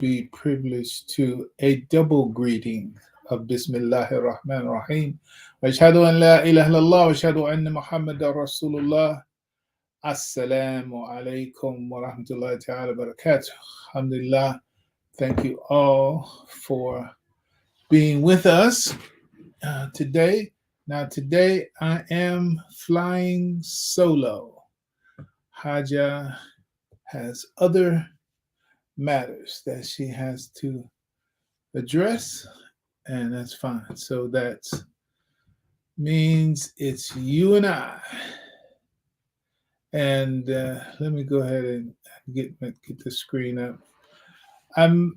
be privileged to a double greeting of Bismillahir Rahmanir Rahim. Wa ashhadu an la ilaha illallah wa ashhadu anna Muhammadar Rasulullah. Assalamu alaikum wa rahmatullahi ta'ala wa barakatuh. Alhamdulillah. Thank you all for being with us today. Now, today I am flying solo. Haja has other matters that she has to address, and that's fine. So that means it's you and I. And let me go ahead and get the screen up. I'm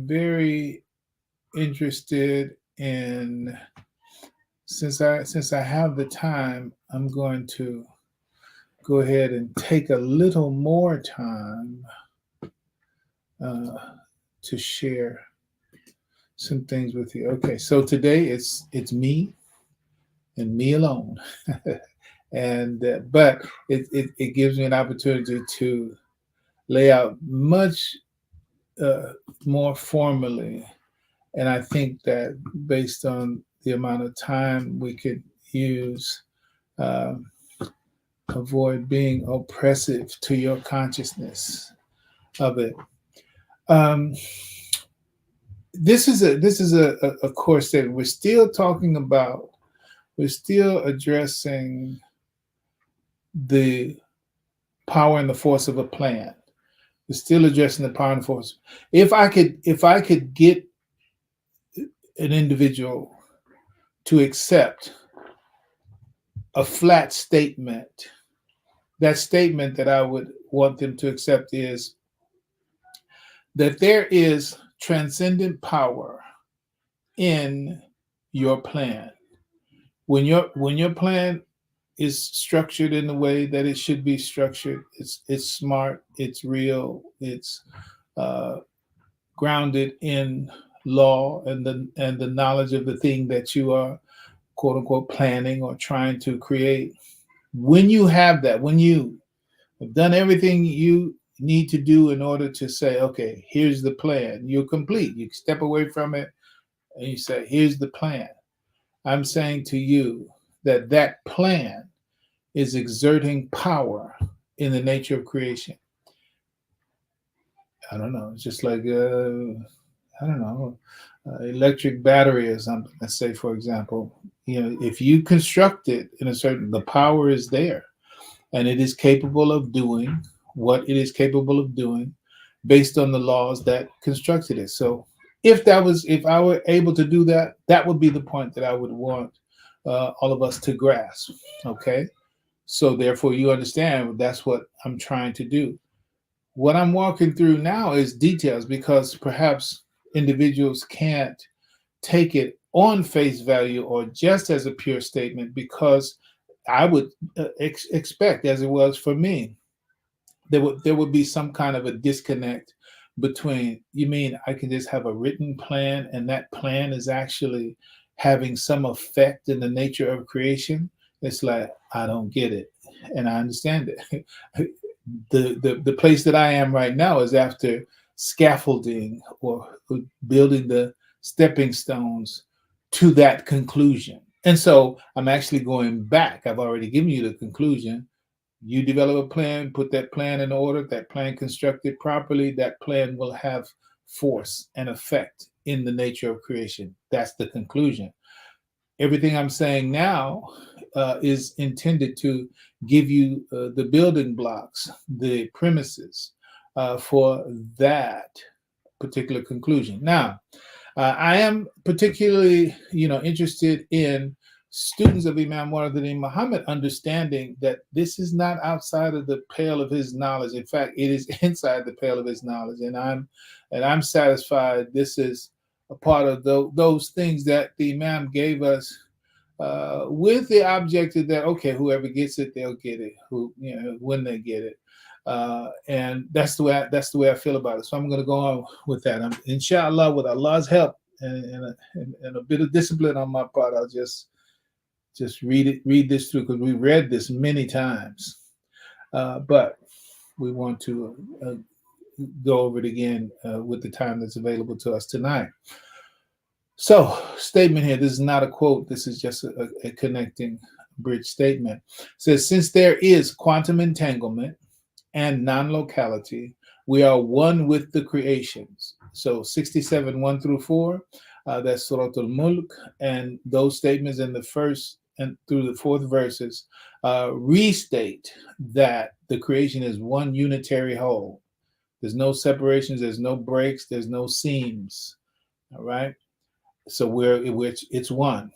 very interested in, since I have the time, I'm going to go ahead and take a little more time to share some things with you. Okay, so today it's me and me alone, and but it gives me an opportunity to lay out much more formally, and I think that based on the amount of time we could use. Avoid being oppressive to your consciousness of it. This is a course that we're still talking about. We're still addressing the power and the force of a plan. We're still addressing the power and force. If I could get an individual to accept a flat statement, that statement that I would want them to accept is that there is transcendent power in your plan. When your plan is structured in the way that it should be structured, it's smart, it's real, it's grounded in law and the knowledge of the thing that you are, quote unquote, planning or trying to create. When you have that, when you have done everything you need to do in order to say, okay, here's the plan, you're complete. You step away from it and you say, here's the plan. I'm saying to you that plan is exerting power in the nature of creation. I don't know. It's just like, electric battery or something. Let's say, for example, if you construct it in the power is there, and it is capable of doing what it is capable of doing based on the laws that constructed it. So if I were able to do that, that would be the point that I would want all of us to grasp. Okay. So therefore you understand that's what I'm trying to do. What I'm walking through now is details, because perhaps individuals can't take it on face value or just as a pure statement, because I would expect, as it was for me, there would be some kind of a disconnect between, you mean I can just have a written plan and that plan is actually having some effect in the nature of creation? It's like, I don't get it, and I understand it. The place that I am right now is after scaffolding or building the stepping stones to that conclusion. And so I'm actually going back. I've already given you the conclusion. You develop a plan, put that plan in order, that plan constructed properly, that plan will have force and effect in the nature of creation. That's the conclusion. Everything I'm saying now is intended to give you the building blocks, the premises for that particular conclusion. Now, I am particularly, interested in students of Imam Muhammad Muhammad understanding that this is not outside of the pale of his knowledge. In fact, it is inside the pale of his knowledge, and I'm satisfied this is a part of those things that the Imam gave us with the objective that, okay, whoever gets it, they'll get it. When they get it. And that's the way I feel about it. So I'm going to go on with that. Inshallah, with Allah's help and a bit of discipline on my part, I'll just read this through, because we read this many times. But we want to go over it again with the time that's available to us tonight. So, statement here. This is not a quote. This is just a connecting bridge statement. It says, since there is quantum entanglement and non-locality, we are one with the creations. So 67, 1 through 4, that's Surat al-Mulk, and those statements in the first and through the fourth verses restate that the creation is one unitary whole. There's no separations, there's no breaks, there's no seams. All right. So it's one.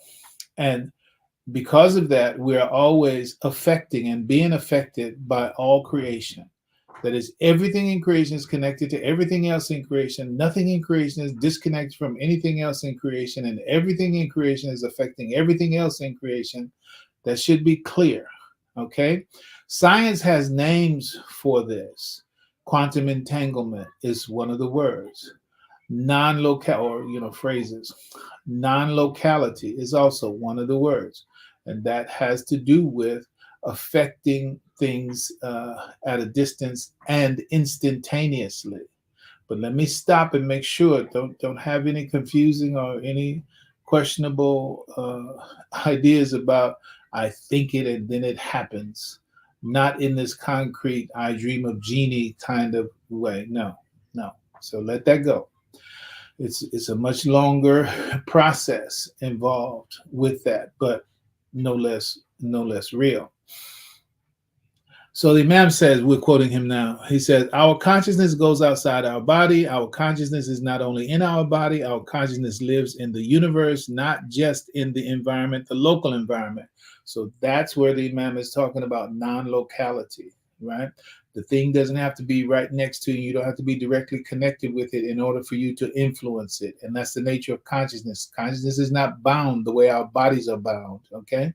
And because of that, we are always affecting and being affected by all creation. That is, everything in creation is connected to everything else in creation. Nothing in creation is disconnected from anything else in creation, and everything in creation is affecting everything else in creation. That should be clear. Okay? Science has names for this. Quantum entanglement is one of the words. Non-local, or phrases. Non-locality is also one of the words, and that has to do with affecting things at a distance and instantaneously. But let me stop and make sure, don't have any confusing or any questionable ideas about I think it and then it happens. Not in this concrete I dream of genie kind of way. No. So let that go. It's a much longer process involved with that, but no less real. So the Imam says, we're quoting him now, he says, our consciousness goes outside our body. Our consciousness is not only in our body, our consciousness lives in the universe, not just in the environment, the local environment. So that's where the Imam is talking about non-locality, right? The thing doesn't have to be right next to you. You don't have to be directly connected with it in order for you to influence it. And that's the nature of consciousness. Consciousness is not bound the way our bodies are bound, okay?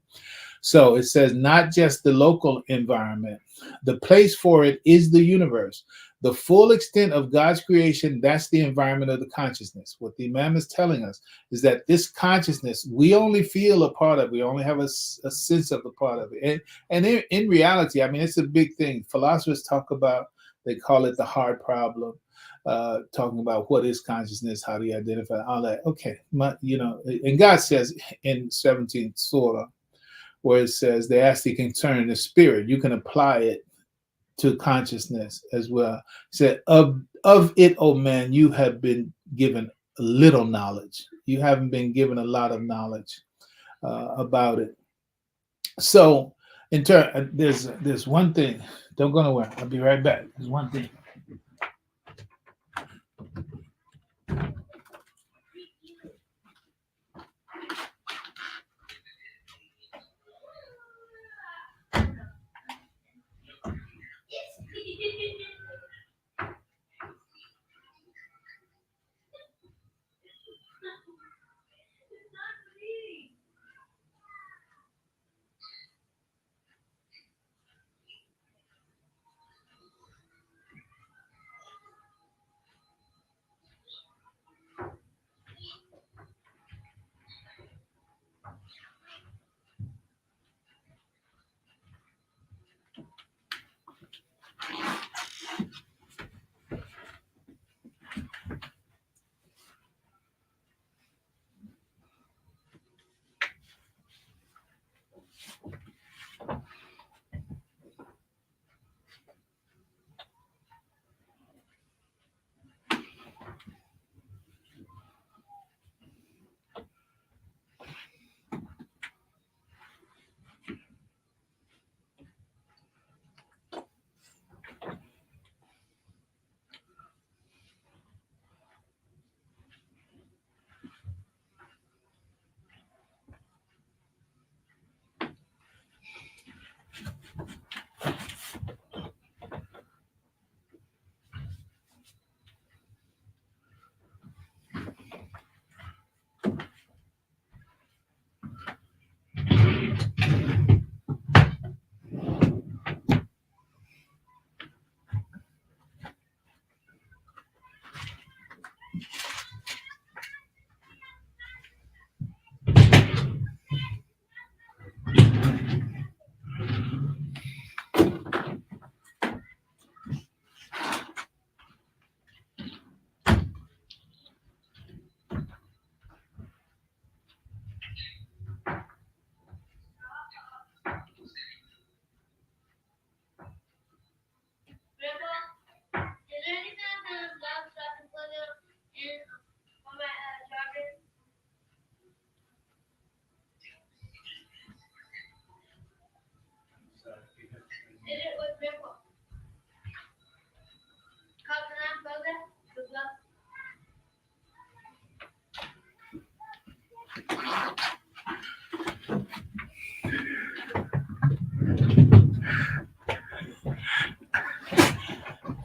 So it says not just the local environment. The place for it is the universe. The full extent of God's creation, that's the environment of the consciousness. What the Imam is telling us is that this consciousness, we only feel a part of it. We only have a sense of a part of it. And in reality, I mean, it's a big thing. Philosophers talk about, they call it the hard problem, talking about what is consciousness, how do you identify, all that. Okay, and God says in 17th Surah, where it says they actually concerning the spirit, you can apply it to consciousness as well. It said, of it, oh man, you have been given little knowledge. You haven't been given a lot of knowledge about it. So in turn, there's one thing. Don't go nowhere. I'll be right back. There's one thing.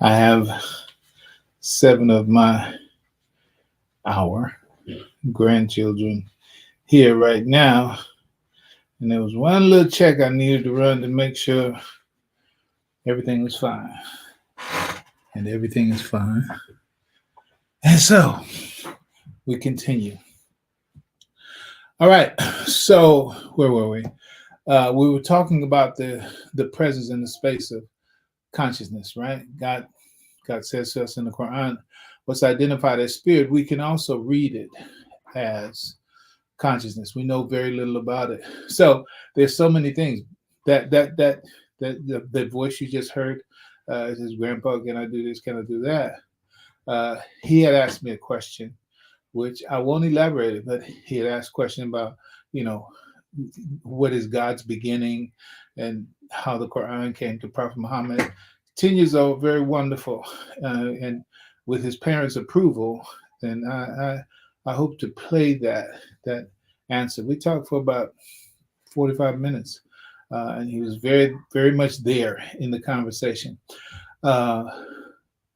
I have 7 of our grandchildren here right now, and there was one little check I needed to run to make sure everything was fine. And everything is fine. And so we continue. All right. So where were we? We were talking about the presence in the space of consciousness, right? God says to us in the Quran, what's identified as spirit, we can also read it as consciousness. We know very little about it. So there's so many things that voice you just heard, his grandpa, can I do this? Can I do that? He had asked me a question, which I won't elaborate it, but he had asked a question about, you know, what is God's beginning and how the Quran came to Prophet Muhammad. 10 years old, very wonderful. And with his parents' approval, and I hope to play that answer. We talked for about 45 minutes, and he was very, very much there in the conversation. Uh,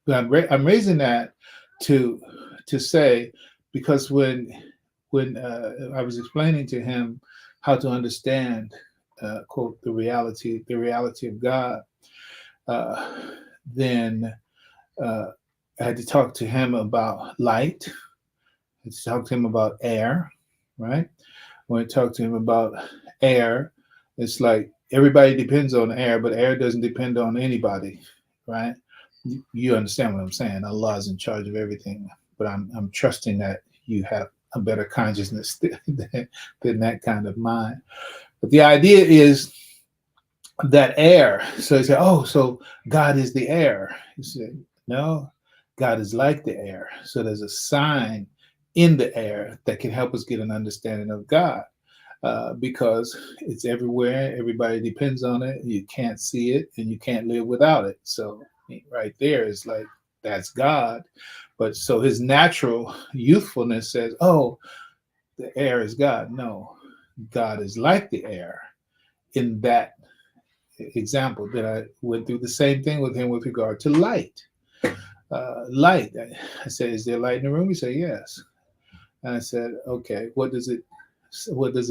but I'm raising that to say, because when I was explaining to him how to understand, quote, the reality of God, uh, then uh, I had to talk to him about light. I had to talk to him about air, right? When I talk to him about air, it's like everybody depends on air, but air doesn't depend on anybody, right? You understand what I'm saying? Allah is in charge of everything, but I'm trusting that you have a better consciousness than that kind of mind. But the idea is that air. So he said, "Oh, so God is the air." He said, "No, God is like the air." So there's a sign in the air that can help us get an understanding of God, because it's everywhere. Everybody depends on it. You can't see it, and you can't live without it. So right there is like, that's God. But so his natural youthfulness says, "Oh, the air is God." No, God is like the air in that example that I went through the same thing with him with regard to light. Light. I said, "Is there light in the room?" He said, "Yes." And I said, "Okay, what does it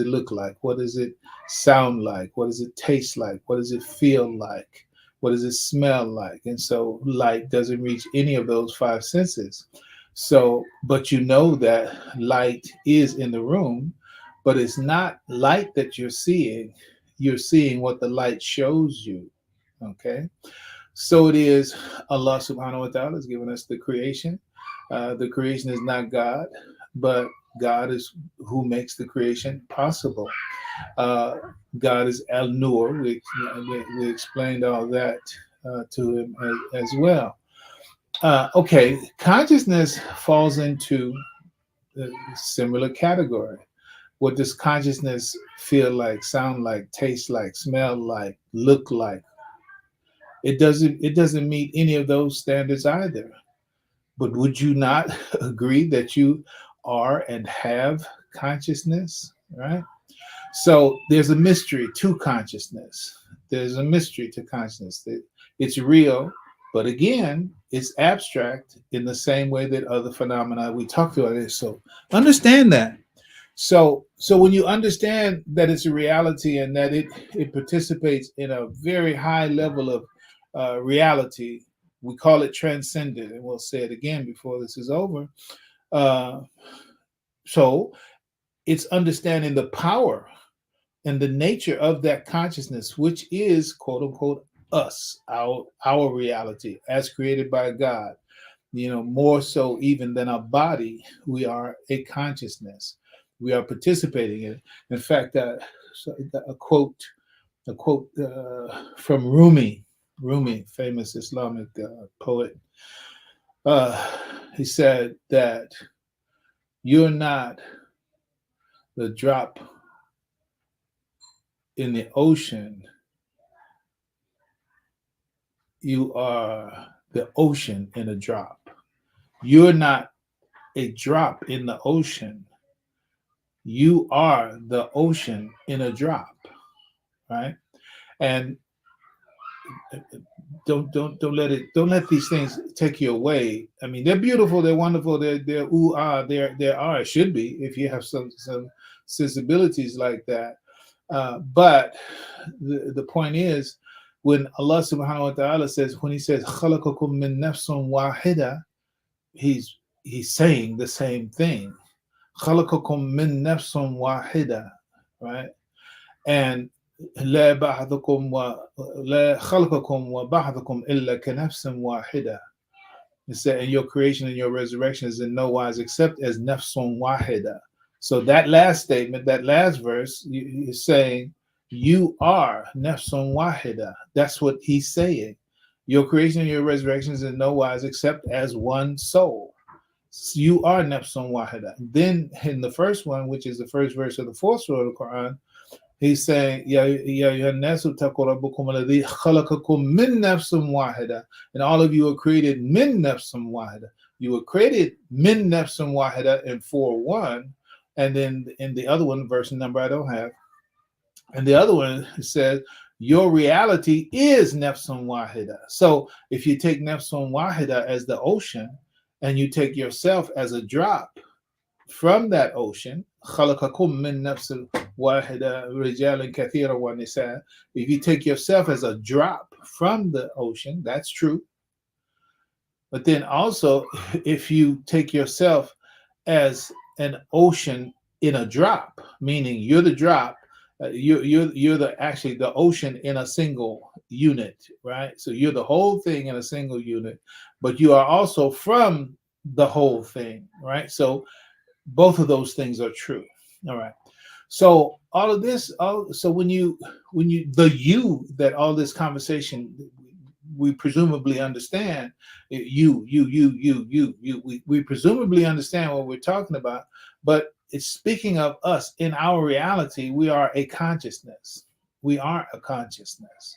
look like? What does it sound like? What does it taste like? What does it feel like? What does it smell like?" And so light doesn't reach any of those 5 senses. So, but you know that light is in the room, but it's not light that you're seeing. You're seeing what the light shows you. Okay. So it is, Allah subhanahu wa ta'ala has given us the creation. The creation is not God, but God is who makes the creation possible. Uh, God is Al Nur. We explained all that to him as well. Okay, consciousness falls into a similar category. What does consciousness feel like, sound like, taste like, smell like, look like? It doesn't meet any of those standards either. But would you not agree that you are and have consciousness, right? So there's a mystery to consciousness. There's a mystery to consciousness. It's real, but again, it's abstract in the same way that other phenomena we talked about it. So understand that. So when you understand that it's a reality and that it participates in a very high level of reality, we call it transcendent, and we'll say it again before this is over. Uh, so it's understanding the power and the nature of that consciousness, which is, quote unquote, us, our reality as created by God. More so even than our body, we are a consciousness. We are participating in it. In fact, a quote from Rumi, famous Islamic poet. He said that you're not the drop in the ocean, you are the ocean in a drop. You're not a drop in the ocean, you are the ocean in a drop, right? And don't let these things take you away. I mean, they're beautiful, they're wonderful, they're ooh ah, they're should be if you have some sensibilities like that. But the point is, when Allah subhanahu wa ta'ala says, when he says khalaqakum min nafsun wahida, he's saying the same thing. Khalaqakum min nafsun wahida, right? And لا بعضكم لا خلقكم وبعضكم إلا كنفس واحدة. It said, and your creation and your resurrection is in no wise except as nafsun wahida. So that last statement, that last verse, is saying you are nafsun wahida. That's what he's saying. Your creation and your resurrection is in no wise except as one soul. So you are nafsun wahida. Then in the first one, which is the first verse of the fourth surah of the Quran, he's saying, Ya nasu taqu rabbukum alladhi khalaqakum min nafsin wahida. And all of you are created min nafsin wahida. You were created min nafsin wahida in 4:1. And then in the other one, verse number I don't have. And the other one says, your reality is nafsun wahida. So if you take nafsun wahida as the ocean, and you take yourself as a drop from that ocean, خلقكم من نفس واحدة رجالا كثيرا ونساء. If you take yourself as a drop from the ocean, that's true. But then also, if you take yourself as an ocean in a drop, meaning you're the drop, you're the actually the ocean in a single unit, right? So you're the whole thing in a single unit, but you are also from the whole thing, right? So both of those things are true. All right. So all of this, so when you the you that all this conversation we presumably understand, we presumably understand what we're talking about, but it's speaking of us in our reality. We are a consciousness. We are a consciousness,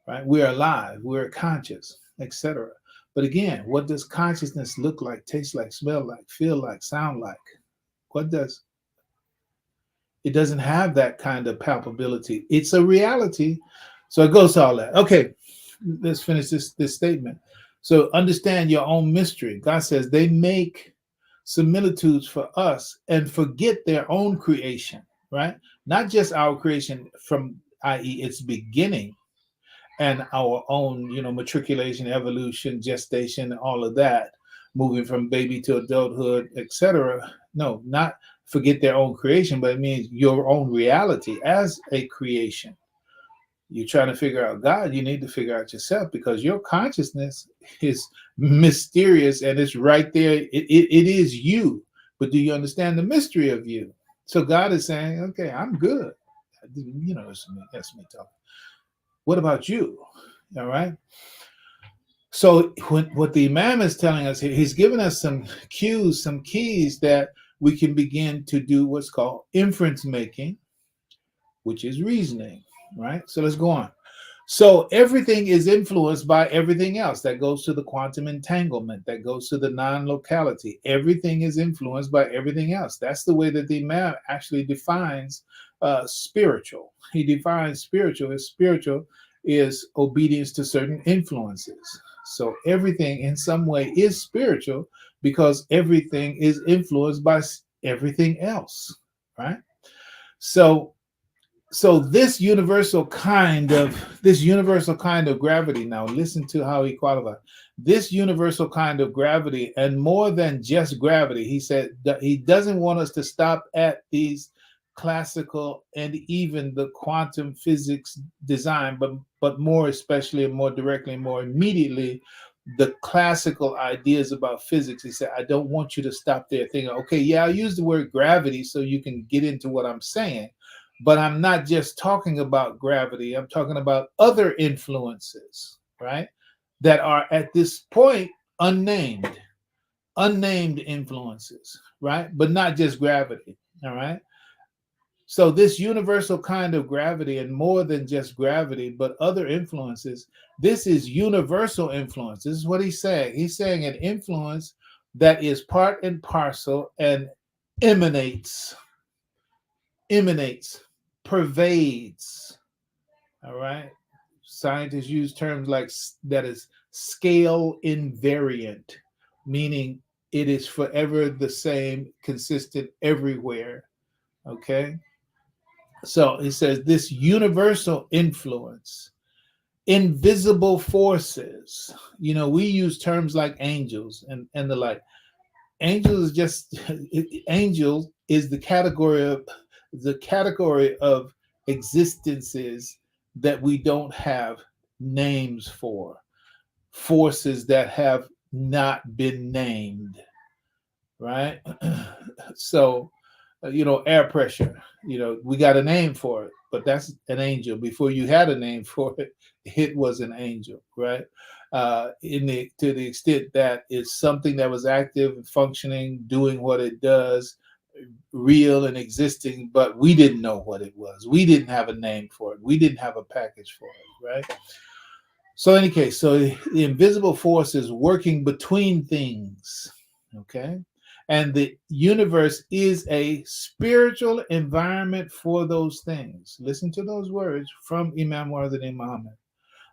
right? We're alive. We're conscious, etc. But again, what does consciousness look like, taste like, smell like, feel like, sound like? What does it? Doesn't have that kind of palpability. It's a reality. So it goes to all that. Okay, let's finish this statement. So understand your own mystery. God says they make similitudes for us and forget their own creation, right? Not just our creation from, i.e., its beginning, and our own, matriculation, evolution, gestation, all of that, moving from baby to adulthood, etc. No, not forget their own creation, but it means your own reality as a creation. You're trying to figure out God, you need to figure out yourself, because your consciousness is mysterious and it's right there. It is you. But do you understand the mystery of you? So God is saying, okay, I'm good. That's me talking. What about you? All right. So what the Imam is telling us here, he's giving us some cues, some keys that we can begin to do what's called inference making, which is reasoning, right? So let's go on. So everything is influenced by everything else. That goes to the quantum entanglement. That goes to the non-locality. Everything is influenced by everything else. That's the way that the Imam actually defines spiritual. He defines spiritual as spiritual is obedience to certain influences. So everything in some way is spiritual because everything is influenced by everything else, right? So this universal kind of gravity, now listen to how he qualified this universal kind of gravity, and more than just gravity. He said that he doesn't want us to stop at these classical and even the quantum physics design, but more especially and more directly and more immediately the classical ideas about physics. He said, I don't want you to stop there thinking, okay, yeah, I'll use the word gravity so you can get into what I'm saying. But I'm not just talking about gravity. I'm talking about other influences, right? That are at this point unnamed influences, right? But not just gravity, all right? So this universal kind of gravity, and more than just gravity, but other influences, this is universal influence. This is what he's saying. He's saying an influence that is part and parcel and emanates, pervades, all right? Scientists use terms like that is scale invariant, meaning it is forever the same, consistent everywhere. Okay. So he says this universal influence, invisible forces. We use terms like angels and the like. Angels is just angel is the category of existences that we don't have names for, forces that have not been named, right? So air pressure, we got a name for it, but that's an angel. Before you had a name for it, it was an angel, right? To the extent that it's something that was active, functioning, doing what it does, real and existing, but we didn't know what it was. We didn't have a name for it. We didn't have a package for it, right? So, in any case, so the invisible force is working between things, okay? And the universe is a spiritual environment for those things. Listen to those words from Imam Waradin Muhammad.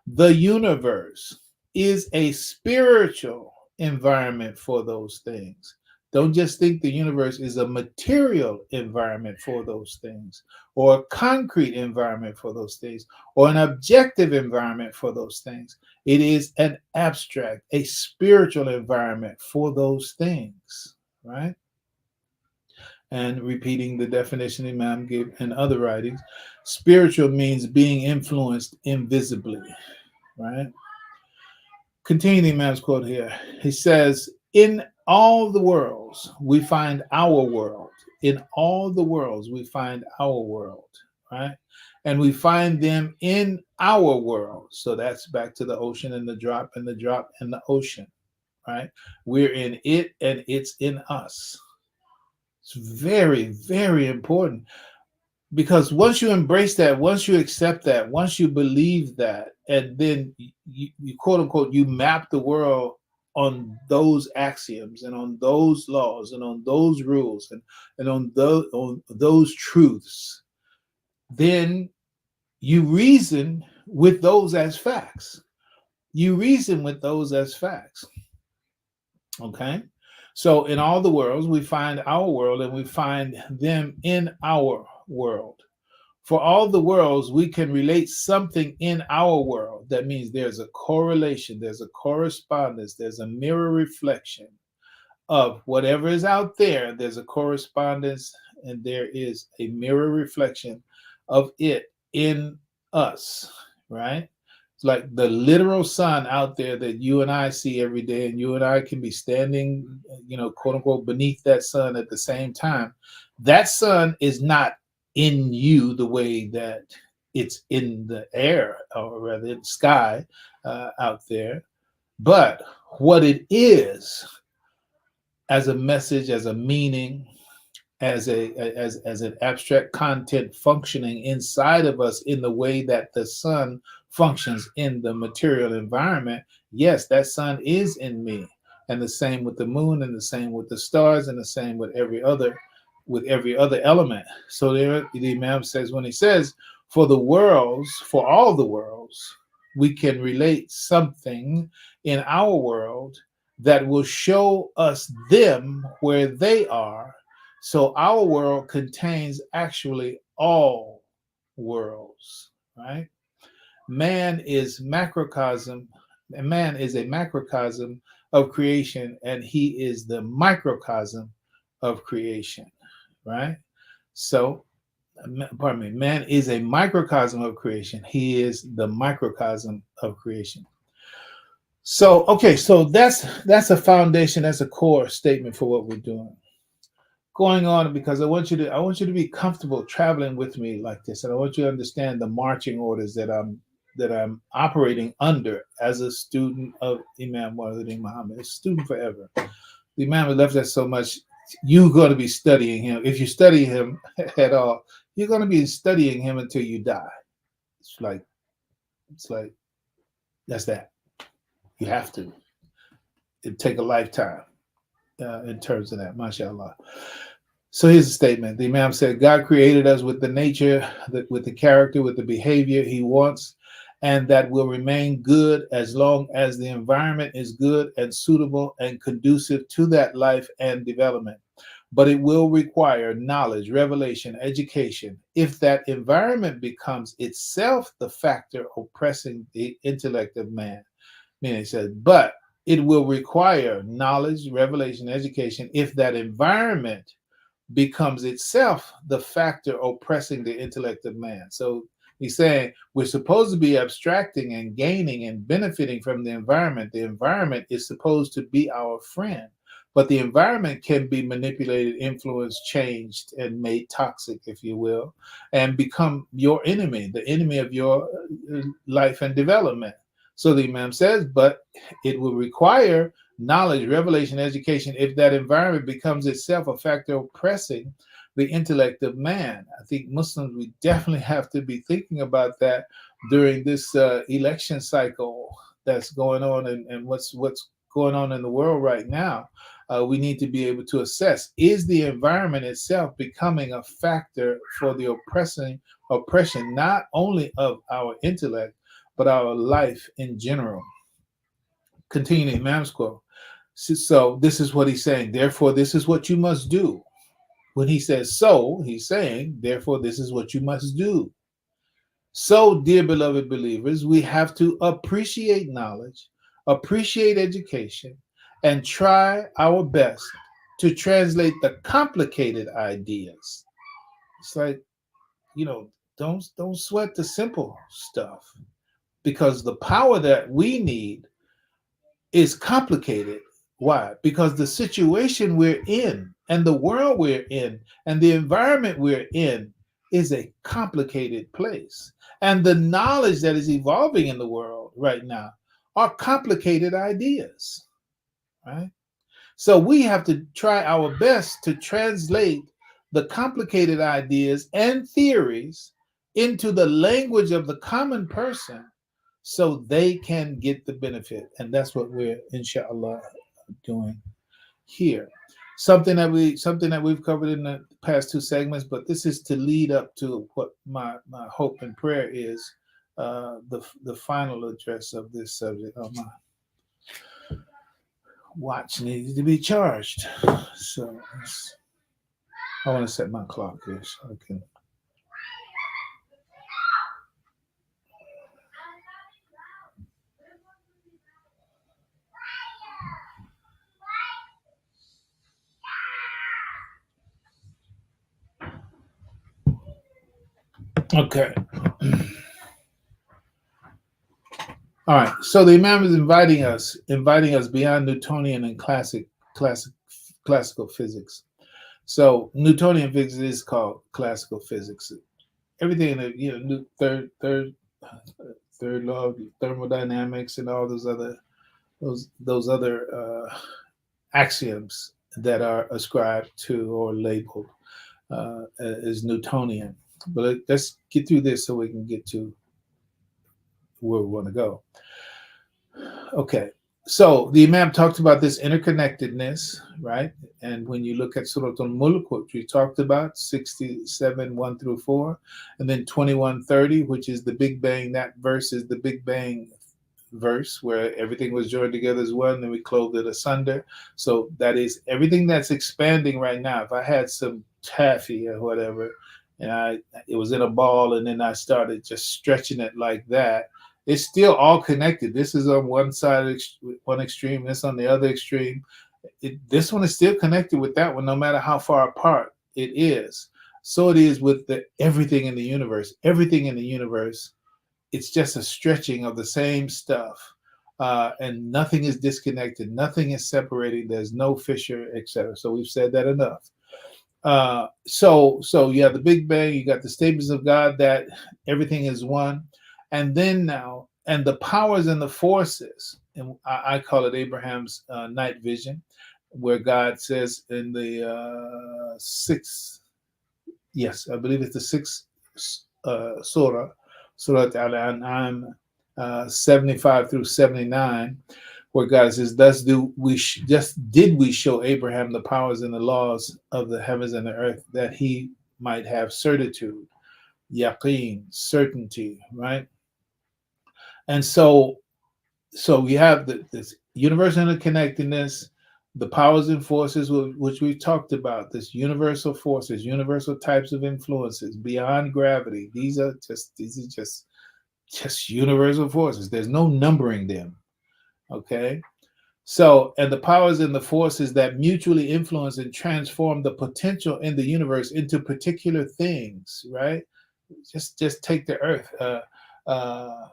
The universe is a spiritual environment for those things. Don't just think the universe is a material environment for those things, or a concrete environment for those things, or an objective environment for those things. It is an abstract, a spiritual environment for those things, right? And repeating the definition Imam gave in other writings, spiritual means being influenced invisibly, right? Continue the Imam's quote here. He says, in all the worlds, we find our world. In all the worlds, we find our world, right? And we find them in our world. So that's back to the ocean and the drop and the drop and the ocean, right? We're in it and it's in us. It's very, very important, because once you embrace that, once you accept that, once you believe that, and then you quote unquote, you map the world on those axioms and on those laws and on those rules and on those truths, then you reason with those as facts. You reason with those as facts. Okay? So in all the worlds, we find our world and we find them in our world. For all the worlds, we can relate something in our world. That means there's a correlation, there's a correspondence, there's a mirror reflection of whatever is out there. There's a correspondence and there is a mirror reflection of it in us, right? It's like the literal sun out there that you and I see every day, and you and I can be standing, quote unquote, beneath that sun at the same time. That sun is not in you the way that it's in the air, or rather in the sky out there. But what it is, as a message, as a meaning, as an abstract content functioning inside of us in the way that the sun functions in the material environment, yes, that sun is in me. And the same with the moon, and the same with the stars, and the same with every other element. So there, the Imam says, when he says, for all the worlds, we can relate something in our world that will show us them where they are. So our world contains actually all worlds, right? Man is macrocosm, and man is a macrocosm of creation, and he is the microcosm of creation, right? So, pardon me, man is a microcosm of creation. He is the microcosm of creation. So, okay, so that's a foundation, that's a core statement for what we're doing. Going on, because I want you to be comfortable traveling with me like this, and I want you to understand the marching orders that I'm operating under as a student of Imam Waradin Muhammad, a student forever. The Imam has left us so much. You're going to be studying him. If you study him at all, you're going to be studying him until you die. It's like that's that. You have to. It'd take a lifetime in terms of that, mashallah. So here's a statement. The Imam said, God created us with the nature, with the character, with the behavior he wants, and that will remain good as long as the environment is good and suitable and conducive to that life and development. But it will require knowledge, revelation, education. If that environment becomes itself the factor oppressing the intellect of man, meaning it says, but it will require knowledge, revelation, education if that environment becomes itself the factor oppressing the intellect of man. So he's saying we're supposed to be abstracting and gaining and benefiting from the environment. The environment is supposed to be our friend, but the environment can be manipulated, influenced, changed, and made toxic, if you will, and become your enemy, the enemy of your life and development. So the Imam says, but it will require knowledge, revelation, education, if that environment becomes itself a factor oppressing the intellect of man. I think Muslims, we definitely have to be thinking about that during this election cycle that's going on, and what's going on in the world right now. We need to be able to assess, is the environment itself becoming a factor for the oppression not only of our intellect, but our life in general. Continuing Imam's quote. So this is what he's saying. Therefore, this is what you must do. When he says so, he's saying, therefore, this is what you must do. So, dear beloved believers, we have to appreciate knowledge, appreciate education, and try our best to translate the complicated ideas. It's like, don't sweat the simple stuff, because the power that we need is complicated. Why? Because the situation we're in and the world we're in and the environment we're in is a complicated place. And the knowledge that is evolving in the world right now are complicated ideas, right? So we have to try our best to translate the complicated ideas and theories into the language of the common person so they can get the benefit. And that's what we're, inshallah, doing here. Something that we've covered in the past two segments, but this is to lead up to what my hope and prayer is, the final address of this subject. Oh, my watch needs to be charged. So I want to set my clock here so I can. Okay. All right. So the Imam is inviting us beyond Newtonian and classical physics. So Newtonian physics is called classical physics. Everything that third law of thermodynamics and all those other axioms that are ascribed to or labeled as Newtonian. But let's get through this so we can get to where we want to go. Okay, so the Imam talked about this interconnectedness, right? And when you look at Surah Al-Mulk, which we talked about, 67, 1 through 4, and then 21:30, which is the Big Bang, that verse is the Big Bang verse where everything was joined together as one, and then we clove it asunder. So that is everything that's expanding right now. If I had some taffy or whatever, and it was in a ball, and then I started just stretching it like that, it's still all connected. This is on one side, one extreme, this on the other extreme. This one is still connected with that one, no matter how far apart it is. So it is with everything in the universe. Everything in the universe, it's just a stretching of the same stuff. And nothing is disconnected. Nothing is separating. There's no fissure, etc. So we've said that enough. So yeah, the Big Bang, you got the statements of God that everything is one. And then now, and the powers and the forces, and I call it Abraham's night vision, where God says in the sixth, yes, I believe it's the sixth surah, Surah Al-An'am 75 through 79, where God says, thus did we show Abraham the powers and the laws of the heavens and the earth, that he might have certitude, yaqeen, certainty, right? And so we have this universal interconnectedness, the powers and forces which we've talked about, this universal forces, universal types of influences beyond gravity. These are just universal forces. There's no numbering them. Okay. So, and the powers and the forces that mutually influence and transform the potential in the universe into particular things, right? Just take the earth. Uh,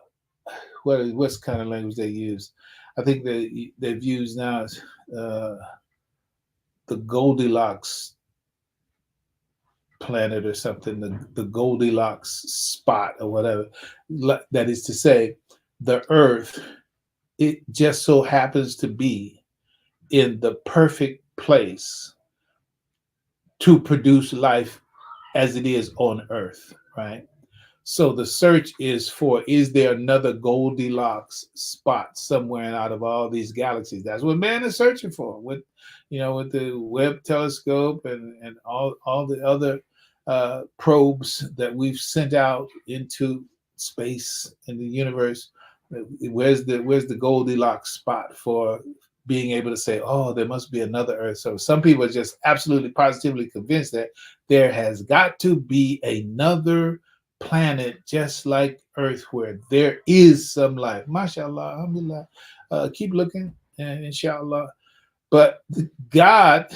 what's kind of language they use? I think they've used now uh, the Goldilocks planet or something, the Goldilocks spot or whatever. That is to say, the Earth, it just so happens to be in the perfect place to produce life as it is on Earth, right? So the search is for, is there another Goldilocks spot somewhere out of all these galaxies? That's what man is searching for with, with the Webb telescope and all the other probes that we've sent out into space and the universe. Where's the Goldilocks spot for being able to say, oh, there must be another Earth? So some people are just absolutely positively convinced that there has got to be another planet just like Earth where there is some life. MashaAllah, alhamdulillah. Keep looking, and inshallah. But God,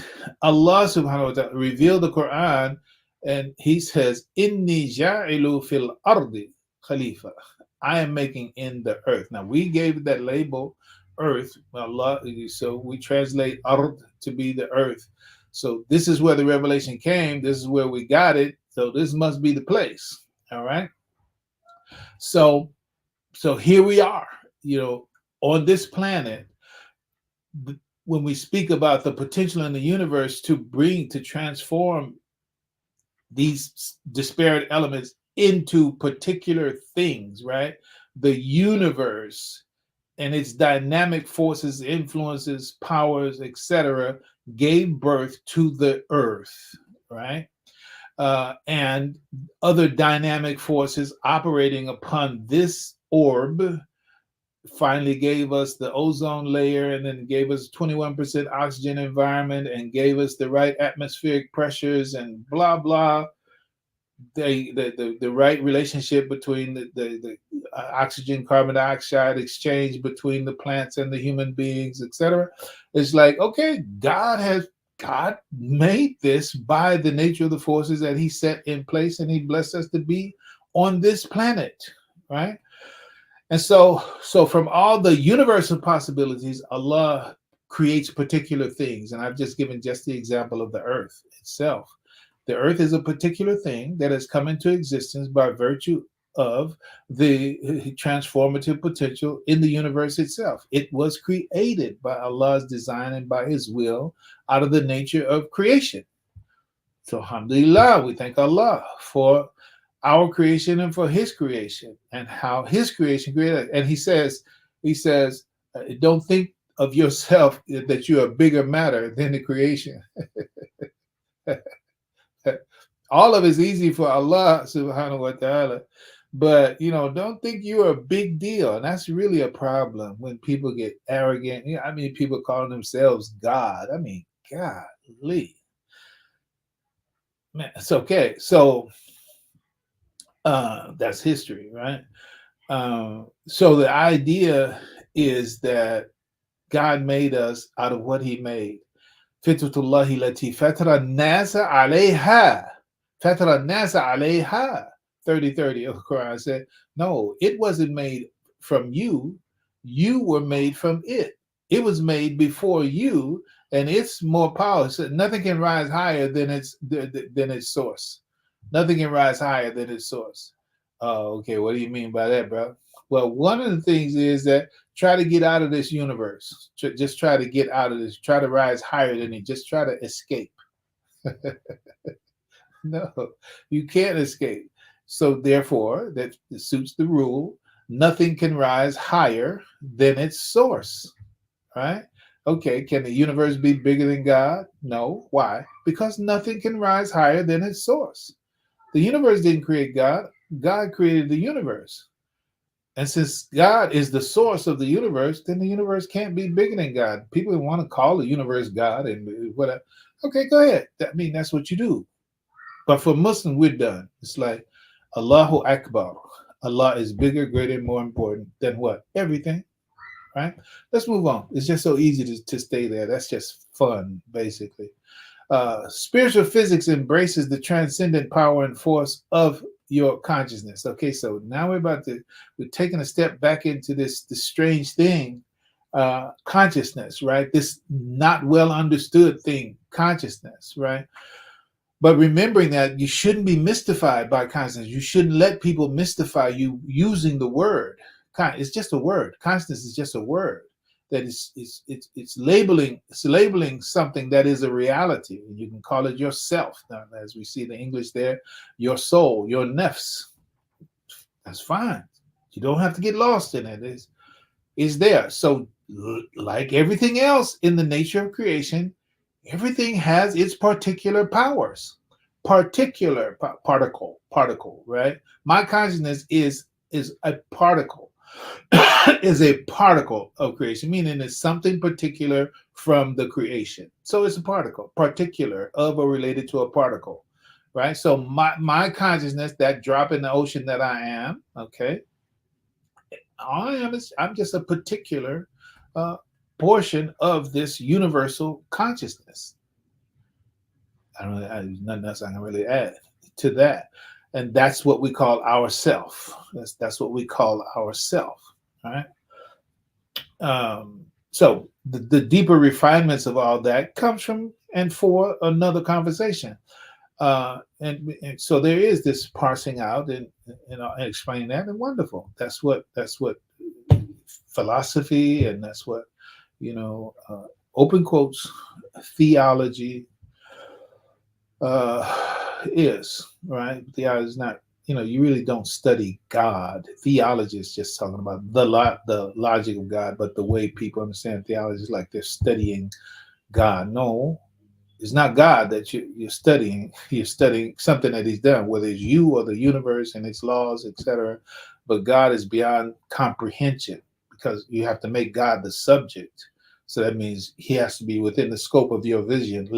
Allah subhanahu wa ta'ala, revealed the Quran, and He says, Inni ja'ilu fil ardi khalifa. I am making in the earth. Now, we gave that label, earth. Allah, so we translate ard to be the earth. So this is where the revelation came. This is where we got it. So this must be the place. All right. So here we are, on this planet. When we speak about the potential in the universe to transform these disparate elements into particular things, right? The universe and its dynamic forces, influences, powers, etc., gave birth to the earth, right? And other dynamic forces operating upon this orb finally gave us the ozone layer, and then gave us 21% oxygen environment, and gave us the right atmospheric pressures and blah blah. The right relationship between the oxygen carbon dioxide exchange between the plants and the human beings, etc. It's like, okay, God made this by the nature of the forces that He set in place, and He blessed us to be on this planet, right? And so from all the universal possibilities, Allah creates particular things. And I've just given just the example of the earth itself. The earth is a particular thing that has come into existence by virtue of the transformative potential in the universe itself. It was created by Allah's design and by His will out of the nature of creation. So alhamdulillah, we thank Allah for our creation and for His creation, and how His creation created. And He says, don't think of yourself that you're a bigger matter than the creation. All of it's easy for Allah subhanahu wa ta'ala. But don't think you're a big deal. And that's really a problem when people get arrogant. People calling themselves God. Golly. Man, it's okay. So that's history, right? So the idea is that God made us out of what He made. Fitratullahi lati fatara nasa alayha. Fatara nasa alayha. 30:30 of the Quran said, no, it wasn't made from you. You were made from it. It was made before you, and it's more powerful. Nothing can rise higher than its source. Nothing can rise higher than its source. Oh, okay. What do you mean by that, bro? Well, one of the things is that try to get out of this universe. Just try to get out of this. Try to rise higher than it. Just try to escape. No, you can't escape. So therefore, that suits the rule. Nothing can rise higher than its source, right? Okay, can the universe be bigger than God? No. Why? Because nothing can rise higher than its source. The universe didn't create God. God created the universe. And since God is the source of the universe, then the universe can't be bigger than God. People want to call the universe God and whatever. Okay, go ahead. That's what you do. But for Muslims, we're done. It's like Allahu Akbar. Allah is bigger, greater, more important than what? Everything. Right? Let's move on. It's just so easy to stay there. That's just fun, basically. Spiritual physics embraces the transcendent power and force of your consciousness. Okay, so now we're taking a step back into this strange thing, consciousness, right? This not well understood thing, consciousness, right? But remembering that you shouldn't be mystified by consciousness. You shouldn't let people mystify you using the word. It's just a word. Consciousness is just a word that it's labeling something that is a reality. And you can call it yourself. Now, as we see the English there, your soul, your nefs. That's fine. You don't have to get lost in it. It's there. So, like everything else in the nature of creation, everything has its particular powers. Particle, right? My consciousness is a particle, is a particle of creation, meaning it's something particular from the creation. So it's a particular of or related to a particle, right? So my consciousness, that drop in the ocean that I am, okay, all I am is I'm just a particular uh, portion of this universal consciousness. There's nothing else I can really add to that. And that's what we call ourself. That's what we call ourself. Right. So the deeper refinements of all that comes from and for another conversation. And so there is this parsing out and explaining that, and wonderful. That's what philosophy, and that's what open quotes theology is, right? Theology is not, you really don't study God. Theology is just talking about the logic of God, but the way people understand theology is like they're studying God. No, it's not God that you're studying. You're studying something that He's done, whether it's you or the universe and its laws, etc. But God is beyond comprehension because you have to make God the subject. So that means He has to be within the scope of your vision.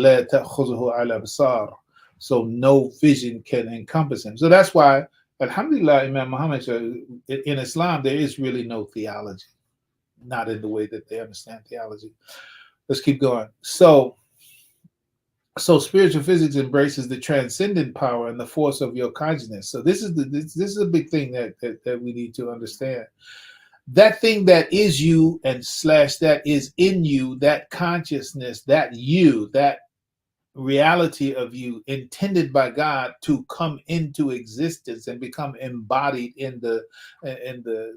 So no vision can encompass Him. So that's why, alhamdulillah, Imam Muhammad said, in Islam, there is really no theology, not in the way that they understand theology. Let's keep going. So spiritual physics embraces the transcendent power and the force of your consciousness. So this is a big thing that we need to understand. That thing that is you and / that is in you, that consciousness, that you, that reality of you intended by God to come into existence and become embodied in the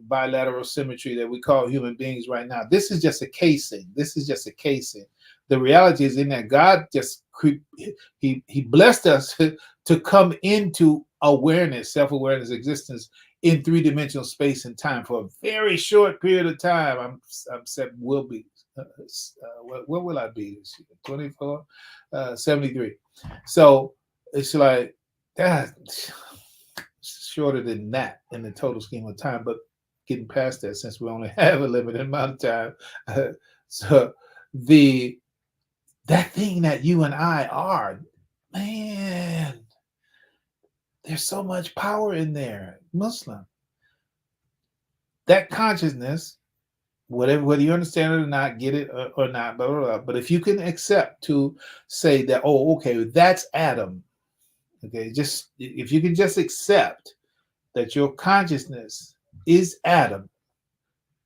bilateral symmetry that we call human beings right now. This is just a casing. The reality is in that God just he blessed us to come into awareness, self-awareness, existence in three-dimensional space and time for a very short period of time. I'm said will be. What will I be? 24, 73. So it's like that, shorter than that in the total scheme of time. But getting past that, since we only have a limited amount of time, so that thing that you and I are, man, there's so much power in there, Muslim. That consciousness, whether you understand it or not, get it or not, blah, blah, blah. But if you can accept to say that, oh, okay, that's Adam. Okay, just if you can just accept that your consciousness is Adam.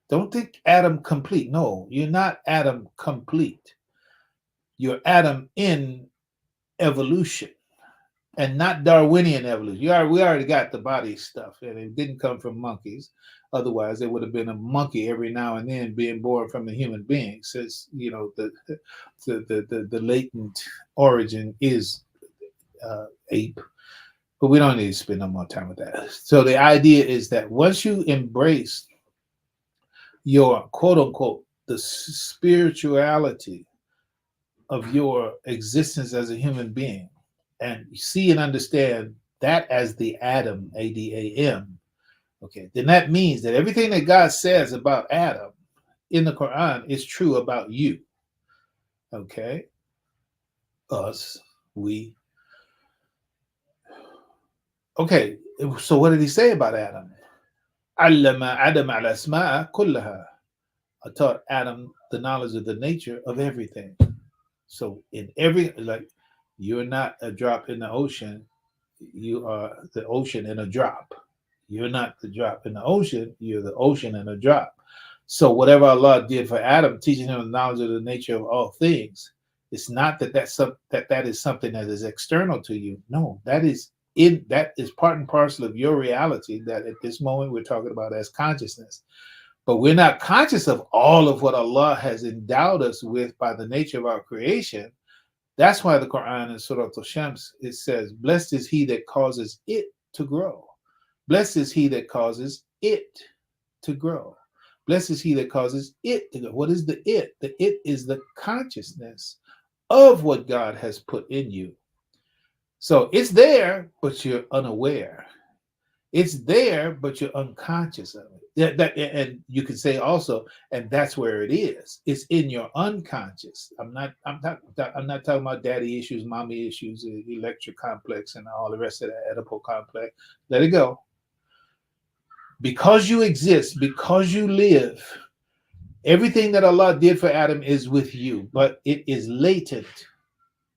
Don't think Adam complete. No, you're not Adam complete. You're Adam in evolution. And not Darwinian evolution. We already got the body stuff, and it didn't come from monkeys. Otherwise, there would have been a monkey every now and then being born from a human being. Since the latent origin is ape, but we don't need to spend no more time with that. So the idea is that once you embrace your quote unquote the spirituality of your existence as a human being, and see and understand that as the Adam, ADAM, Okay, then that means that everything that God says about Adam in the Quran is true about you. Okay, us, we. Okay, so what did he say about Adam? علم آدم الأسماء كلها. I taught Adam the knowledge of the nature of everything. So in every, like, you're not a drop in the ocean, you are the ocean in a drop. You're not the drop in the ocean, you're the ocean in a drop. So whatever Allah did for Adam, teaching him the knowledge of the nature of all things, it's not that that is something that is external to you. No, that is part and parcel of your reality that at this moment we're talking about as consciousness. But we're not conscious of all of what Allah has endowed us with by the nature of our creation. That's why the Quran in Surah Al-Shams, it says, blessed is he that causes it to grow. Blessed is he that causes it to grow. Blessed is he that causes it to grow. What is the it? The it is the consciousness of what God has put in you. So it's there, but you're unaware. It's there, but you're unconscious of it. And you can say also, and that's where it is. It's in your unconscious. I'm not talking about daddy issues, mommy issues, electric complex, and all the rest of that Oedipal complex. Let it go. Because you exist, because you live, everything that Allah did for Adam is with you, but it is latent,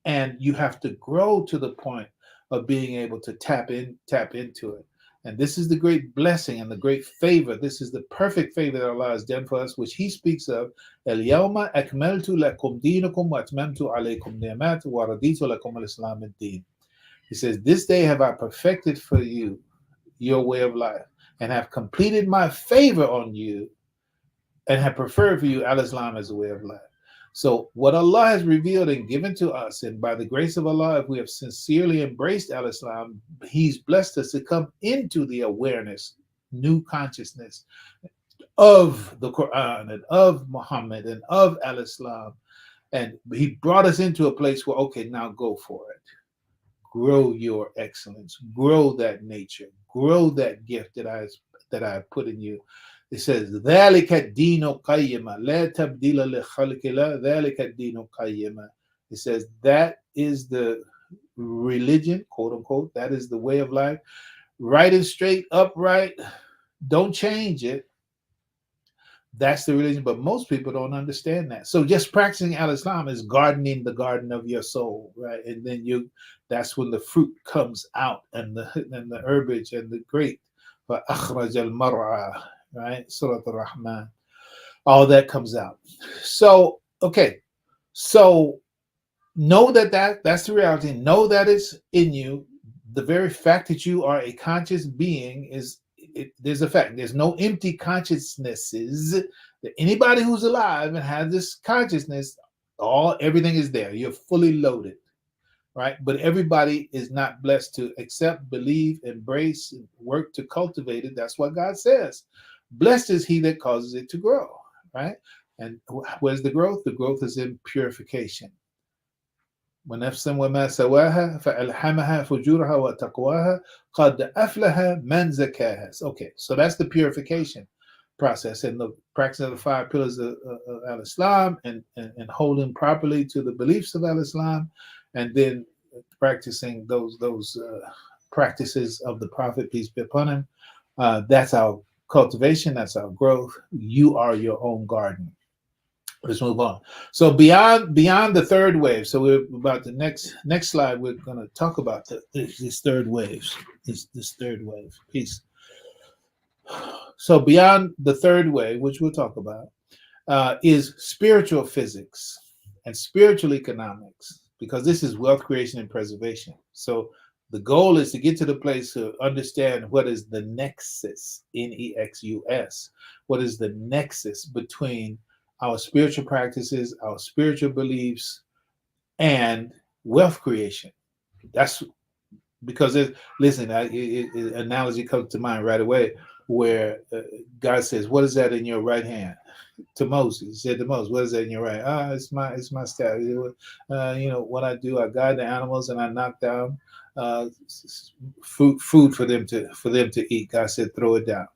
and you have to grow to the point of being able to tap into it. And this is the great blessing and the great favor. This is the perfect favor that Allah has done for us, which He speaks of. El-yawma akmaltu lakum dinakum wa atmamtu alaykum ni'mati wa raditu lakum al-islam ad-din. He says, this day have I perfected for you your way of life, and have completed my favor on you, and have preferred for you al-Islam as a way of life. So what Allah has revealed and given to us, and by the grace of Allah, if we have sincerely embraced al-Islam, He's blessed us to come into the awareness, new consciousness of the Quran and of Muhammad and of al-Islam. And He brought us into a place where, okay, now go for it. Grow your excellence, grow that nature, grow that gift that I put in you. It says, ذَلِكَ الدِّينُ قَيِّمًا لَا تَبْدِيلَ لِخَلْقِ اللَّهِ ذَلِكَ الدِّينُ قَيِّمًا. It says that is the religion, quote unquote, that is the way of life, right and straight, upright, don't change it. That's the religion, but most people don't understand that. So just practicing al-Islam is gardening the garden of your soul, right? And then that's when the fruit comes out, and the herbage and the grape, فَأَخْرَجَ الْمَرْعَى, right? Surah Ar-Rahman, all that comes out. So, okay, so know that's the reality. Know that it's in you. The very fact that you are a conscious being there's a fact. There's no empty consciousnesses. Anybody who's alive and has this consciousness, everything is there. You're fully loaded, right? But everybody is not blessed to accept, believe, embrace, and work to cultivate it. That's what God says. Blessed is he that causes it to grow, right? And where's the growth? The growth is in purification. ونفس وما سواها فألهمها فجورها وتقواها قد أفلح من زكاها. Okay, so that's the purification process and the practice of the 5 pillars of al-Islam, and holding properly to the beliefs of al-Islam, and then practicing those practices of the Prophet, peace be upon him. That's our cultivation, that's our growth. You are your own garden. Let's move on. So beyond the third wave. So we're about the next slide. We're going to talk about this third waves. This third wave. Peace. So beyond the third wave, which we'll talk about, is spiritual physics and spiritual economics, because this is wealth creation and preservation. So the goal is to get to the place to understand what is the nexus, Nexus. What is the nexus between our spiritual practices, our spiritual beliefs, and wealth creation. That's because listen, analogy comes to mind right away. where God says, "What is that in your right hand?" To Moses, he said to Moses, "What is that in your right?" Ah, it's my staff. What I do, I guide the animals and I knock down food for them to eat. God said, "Throw it down."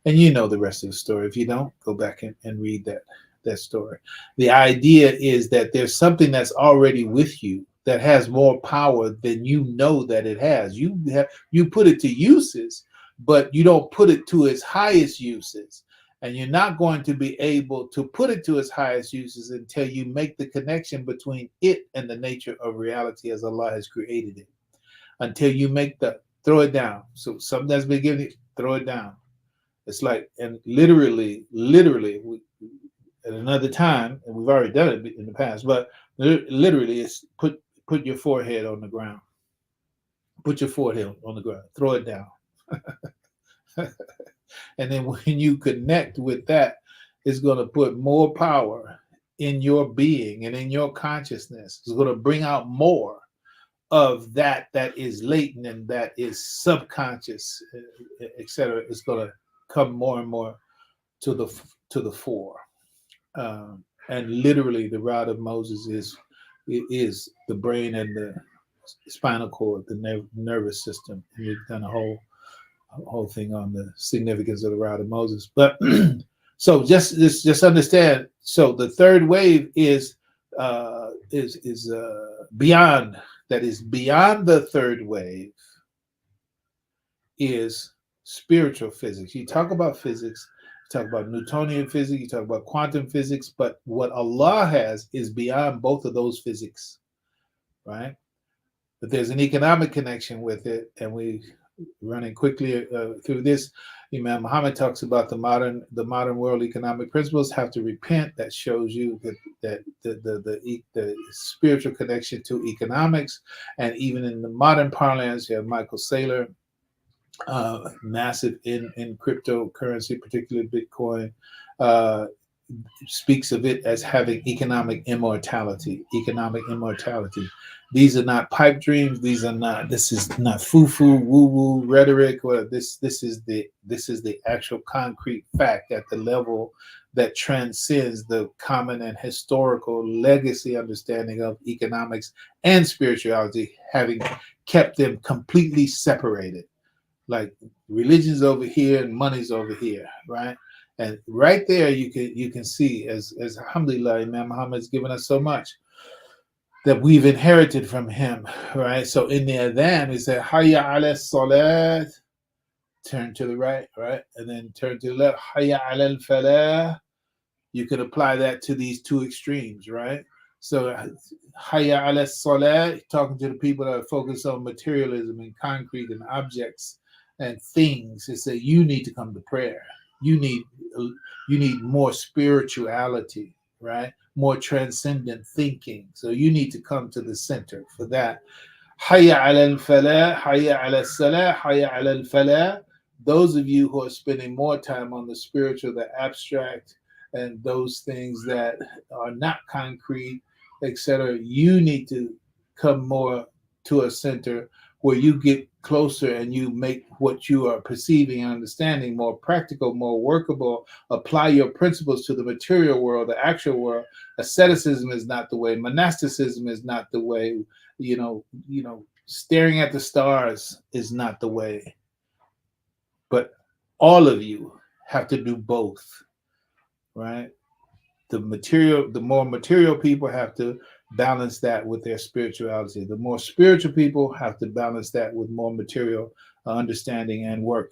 And you know the rest of the story. If you don't, go back and read that story. The idea is that there's something that's already with you that has more power than you know that it has. You put it to uses, but you don't put it to its highest uses. And you're not going to be able to put it to its highest uses until you make the connection between it and the nature of reality as Allah has created it. Until you make the throw it down. So something that's been given, throw it down. It's like, and literally, at another time, and we've already done it in the past, but literally, it's put your forehead on the ground. Put your forehead on the ground. Throw it down. And then when you connect with that, it's going to put more power in your being and in your consciousness. It's going to bring out more of that is latent and that is subconscious, etc. It's going to come more and more to the fore. And literally, the rod of Moses is the brain and the spinal cord, the nervous system. And we've done a whole thing on the significance of the rod of Moses. But so just understand. So the third wave is beyond. That is beyond the third wave is spiritual physics. You talk about physics, you talk about Newtonian physics, you talk about quantum physics, but what Allah has is beyond both of those physics, right? But there's an economic connection with it, and we running quickly through this. Imam Muhammad talks about the modern world economic principles have to repent. That shows you that the spiritual connection to economics, and even in the modern parlance, you have Michael Saylor, massive in cryptocurrency, particularly Bitcoin, speaks of it as having economic immortality. Economic immortality. These are not pipe dreams. These are not. This is not foo-foo, woo-woo rhetoric. Or this is the actual concrete fact at the level that transcends the common and historical legacy understanding of economics and spirituality, having kept them completely separated. Like religion's over here and money's over here, right? And right there, you can see as alhamdulillah, Imam Muhammad's given us so much that we've inherited from him, right? So in the adhan, we say hayya ala salat, turn to the right, right, and then turn to the left, hayya ala falah. You could apply that to these two extremes, right? So hayya ala salat, talking to the people that are focused on materialism and concrete and objects and things, they say you need to come to prayer. You need more spirituality, right? More transcendent thinking. So you need to come to the center for that. Hayya ala al-falah, hayya ala salah, hayya ala al-falah. Those of you who are spending more time on the spiritual, the abstract, and those things that are not concrete, etc., you need to come more to a center where you get closer and you make what you are perceiving and understanding more practical, more workable. Apply your principles to the material world, the actual world. Asceticism is not the way. Monasticism is not the way. Staring at the stars is not the way. But all of you have to do both, right? The more material people have to balance that with their spirituality. The more spiritual people have to balance that with more material understanding and work.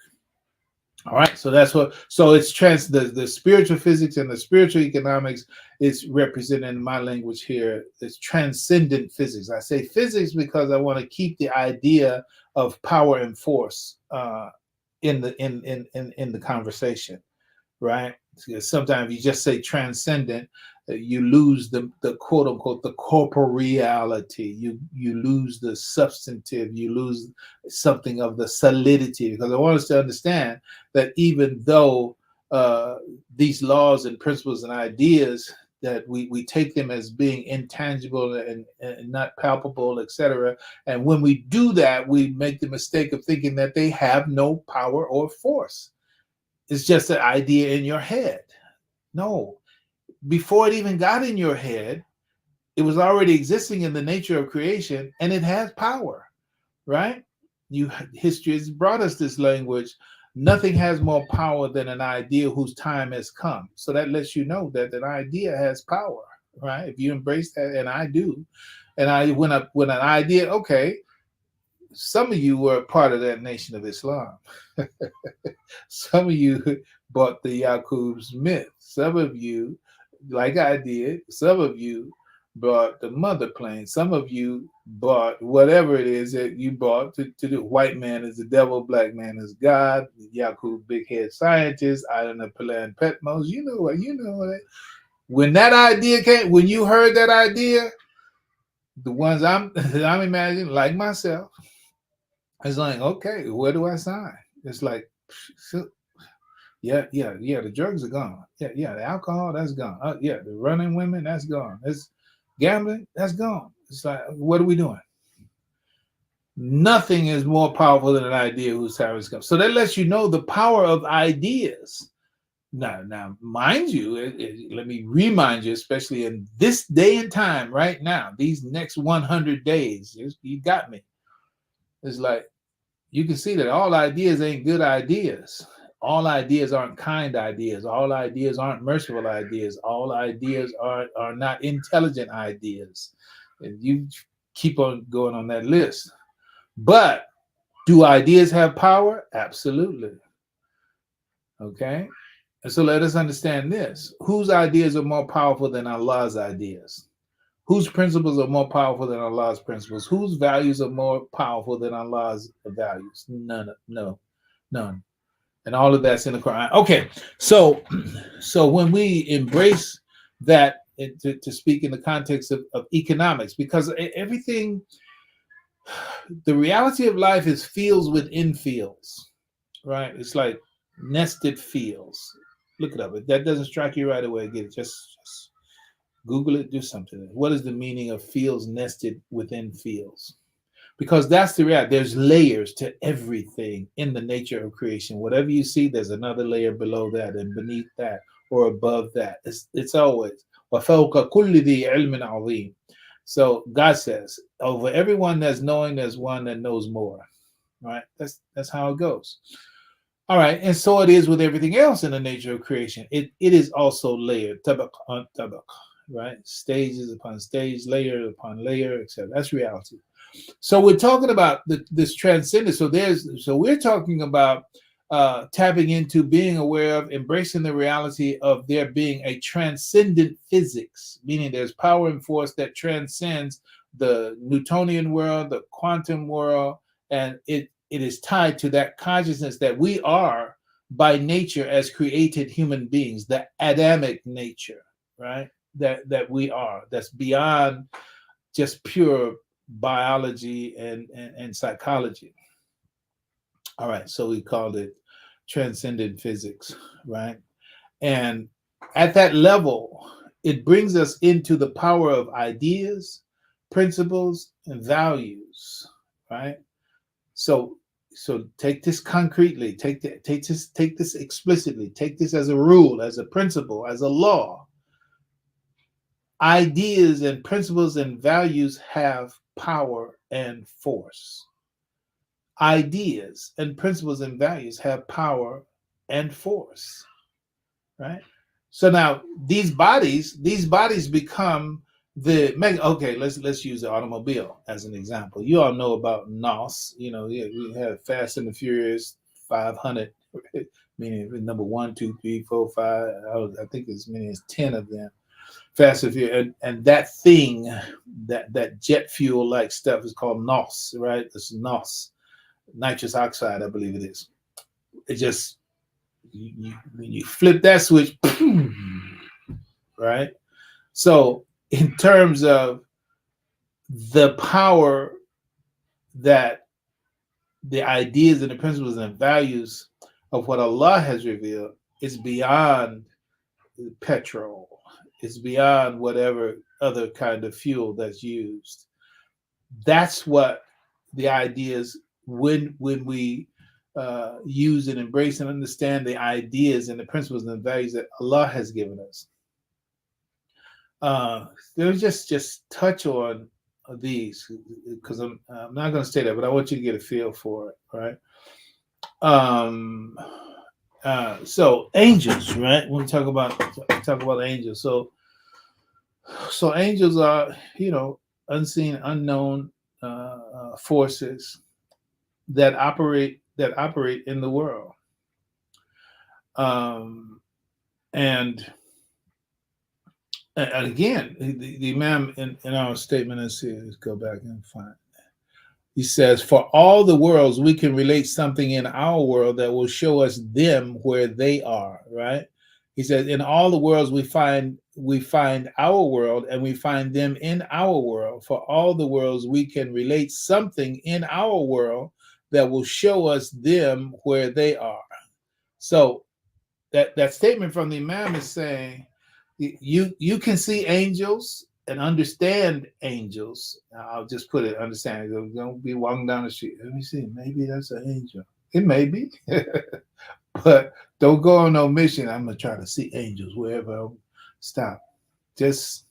All right, so that's what. So it's the spiritual physics and the spiritual economics is represented in my language here. It's transcendent physics. I say physics because I want to keep the idea of power and force in the conversation, right? Sometimes you just say transcendent, you lose the quote unquote the corporeality. You lose the substantive. You lose something of the solidity. Because I want us to understand that even though these laws and principles and ideas that we take them as being intangible and not palpable, etc. And when we do that, we make the mistake of thinking that they have no power or force. It's just an idea in your head. No, before it even got in your head, it was already existing in the nature of creation, and it has power, right? History has brought us this language. Nothing has more power than an idea whose time has come. So that lets you know that an idea has power, right? If you embrace that, and I do, and I when an idea, okay, some of you were part of that Nation of Islam. Some of you bought the Yaqub's myth. Some of you, like I did, some of you bought the mother plane. Some of you bought whatever it is that you bought to do. White man is the devil, black man is God, Yaqub big head scientist, Island of Palan Petmos. You know what? You know what? When that idea came, when you heard that idea, the ones I'm imagining, like myself, it's like, okay, where do I sign? It's like, yeah. The drugs are gone. Yeah. The alcohol, that's gone. Yeah. The running women, that's gone. It's gambling, that's gone. It's like, what are we doing? Nothing is more powerful than an idea whose time has come. So that lets you know the power of ideas. Now, mind you, let me remind you, especially in this day and time, right now, these next 100 days, you got me. It's like, you can see that all ideas ain't good ideas. All ideas aren't kind ideas. All ideas aren't merciful ideas. All ideas are not intelligent ideas. And you keep on going on that list. But do ideas have power? Absolutely. Okay. And so let us understand this. Whose ideas are more powerful than Allah's ideas? Whose principles are more powerful than Allah's principles? Whose values are more powerful than Allah's values? None. And all of that's in the Quran. Okay, so when we embrace that, to speak in the context of economics, because everything, the reality of life is fields within fields, right? It's like nested fields. Look it up. If that doesn't strike you right away, get it. Just Google it, do something. What is the meaning of fields nested within fields? Because that's the reality. There's layers to everything in the nature of creation. Whatever you see, there's another layer below that and beneath that or above that. It's always. وَفَوْقَ كُلِّ ذِي عِلْمٍ عَظِيمٍ. So God says, over everyone that's knowing, there's one that knows more. Right? That's how it goes. All right, and so it is with everything else in the nature of creation. It is also layered, tabaq on tabaq, right? Stages upon stage, layer upon layer, etc. That's reality. So we're talking about this transcendence. So we're talking about tapping into, being aware of, embracing the reality of there being a transcendent physics, meaning there's power and force that transcends the Newtonian world, the quantum world, and it is tied to that consciousness that we are by nature as created human beings, the Adamic nature, right? That we are, that's beyond just pure biology and psychology. All right, so we called it transcendent physics, right? And at that level, it brings us into the power of ideas, principles, and values, right? So take this concretely, take this explicitly, take this as a rule, as a principle, as a law. Ideas and principles and values have power and force. Ideas and principles and values have power and force, right? So now these bodies become okay, let's use the automobile as an example. You all know about NOS. We have Fast and the Furious 500, meaning number 1, 2, 3, 4, 5. I think as many as 10 of them. Fast and Furious, and that thing, that jet fuel like stuff is called NOS, right? It's NOS, nitrous oxide, I believe it is. It just when you flip that switch, right? So in terms of the power that the ideas and the principles and values of what Allah has revealed is beyond petrol. It's beyond whatever other kind of fuel that's used. That's what the ideas, when we use and embrace and understand the ideas and the principles and the values that Allah has given us. There's just touch on these because I'm not going to say that, but I want you to get a feel for it, right? Um, so angels, right? When we talk about angels, so angels are unseen, unknown forces that operate in the world, um, and and again, the Imam in our statement, let's go back and find. He says, "For all the worlds, we can relate something in our world that will show us them where they are." Right? He says, "In all the worlds, we find our world, and we find them in our world. For all the worlds, we can relate something in our world that will show us them where they are." So that statement from the Imam is saying you can see angels and understand angels. I'll just put it understand. Don't be walking down the street. Let me see. Maybe that's an angel. It may be, but don't go on no mission. I'm gonna try to see angels wherever I stop. Just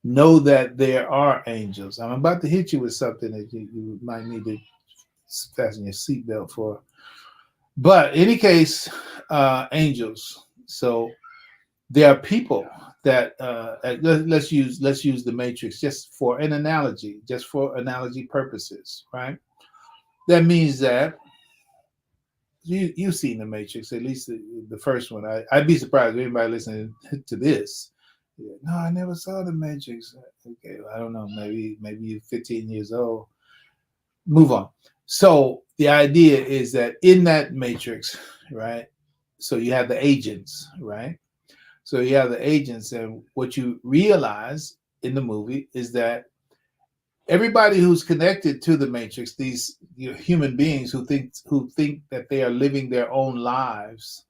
know that there are angels. I'm about to hit you with something that you might need to fasten your seatbelt for. But in any case, angels. So there are people that let's use the matrix just for an analogy, just for analogy purposes, right? That means that you've seen the matrix, at least the first one. I'd be surprised if anybody listening to this. Yeah, no, I never saw the matrix. Okay, I don't know, maybe you're 15 years old. Move on. So the idea is that in that matrix, right? So you have the agents, right? So you have the agents, and what you realize in the movie is that everybody who's connected to the matrix, these human beings who think that they are living their own lives,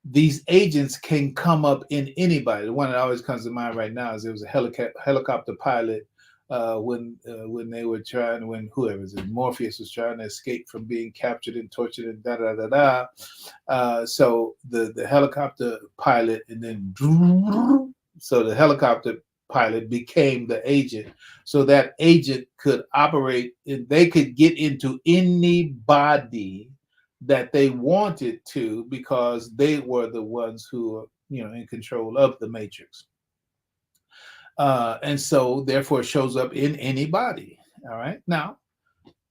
these agents can come up in anybody. The one that always comes to mind right now is there was a helicopter pilot when they were trying, when whoever it is, Morpheus was trying to escape from being captured and tortured and da da da da. So the helicopter pilot, and then so the helicopter pilot became the agent. So that agent could operate, they could get into anybody that they wanted to because they were the ones who are in control of the matrix. And so therefore it shows up in anybody. All right. Now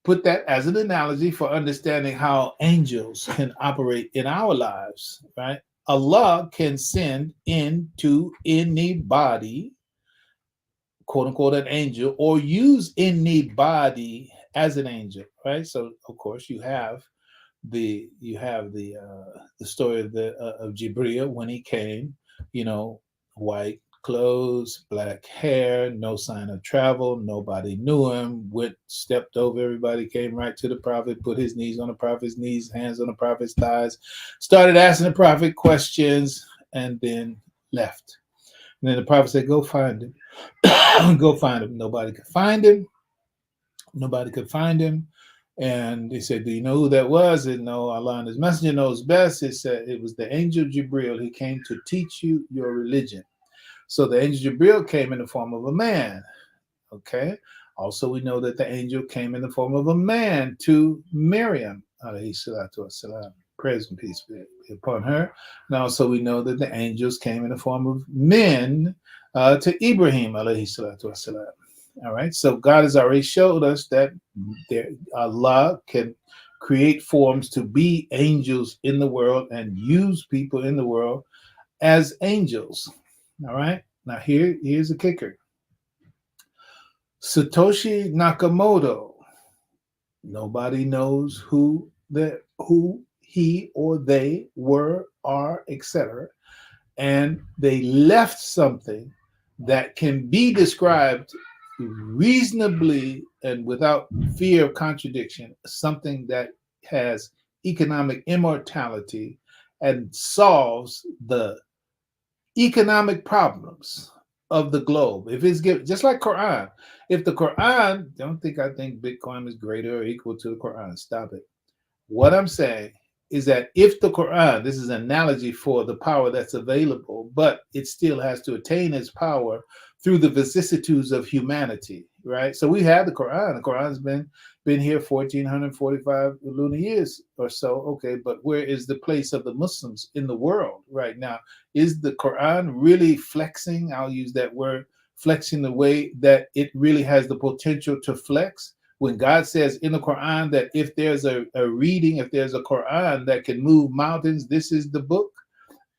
put that as an analogy for understanding how angels can operate in our lives, right? Allah can send into anybody, quote unquote, an angel, or use anybody as an angel, right? So of course you have the story of Jibril when he came, white clothes, black hair, no sign of travel, nobody knew him, stepped over everybody, came right to the prophet, put his knees on the prophet's knees, hands on the prophet's thighs, started asking the prophet questions, and then left. And then the prophet said, "Go find him." Go find him. Nobody could find him. Nobody could find him. And they said, "Do you know who that was?" And no, Allah and his messenger knows best. It said it was the angel Jibril. He came to teach you your religion. So the angel Jibril came in the form of a man. Okay. Also, we know that the angel came in the form of a man to Miriam, alayhi salatu wasalam. Praise and peace be upon her. And also, we know that the angels came in the form of men to Ibrahim, alayhi salatu wasalam. All right. So God has already showed us that Allah can create forms to be angels in the world and use people in the world as angels. All right. Now here's the kicker. Satoshi Nakamoto. Nobody knows who he or they were, are, etc. And they left something that can be described reasonably and without fear of contradiction, something that has economic immortality and solves the economic problems of the globe. If it's given, just like Quran, if the Quran, I think Bitcoin is greater or equal to the Quran. Stop it. What I'm saying is that if the Quran, this is an analogy for the power that's available, but it still has to attain its power through the vicissitudes of humanity, right? So we have the Quran. The Quran's been here 1445 lunar years or so. Okay, but where is the place of the Muslims in the world right now? Is the Quran really flexing? I'll use that word, flexing, the way that it really has the potential to flex. When God says in the Quran that if there's a reading, if there's a Quran that can move mountains, this is the book.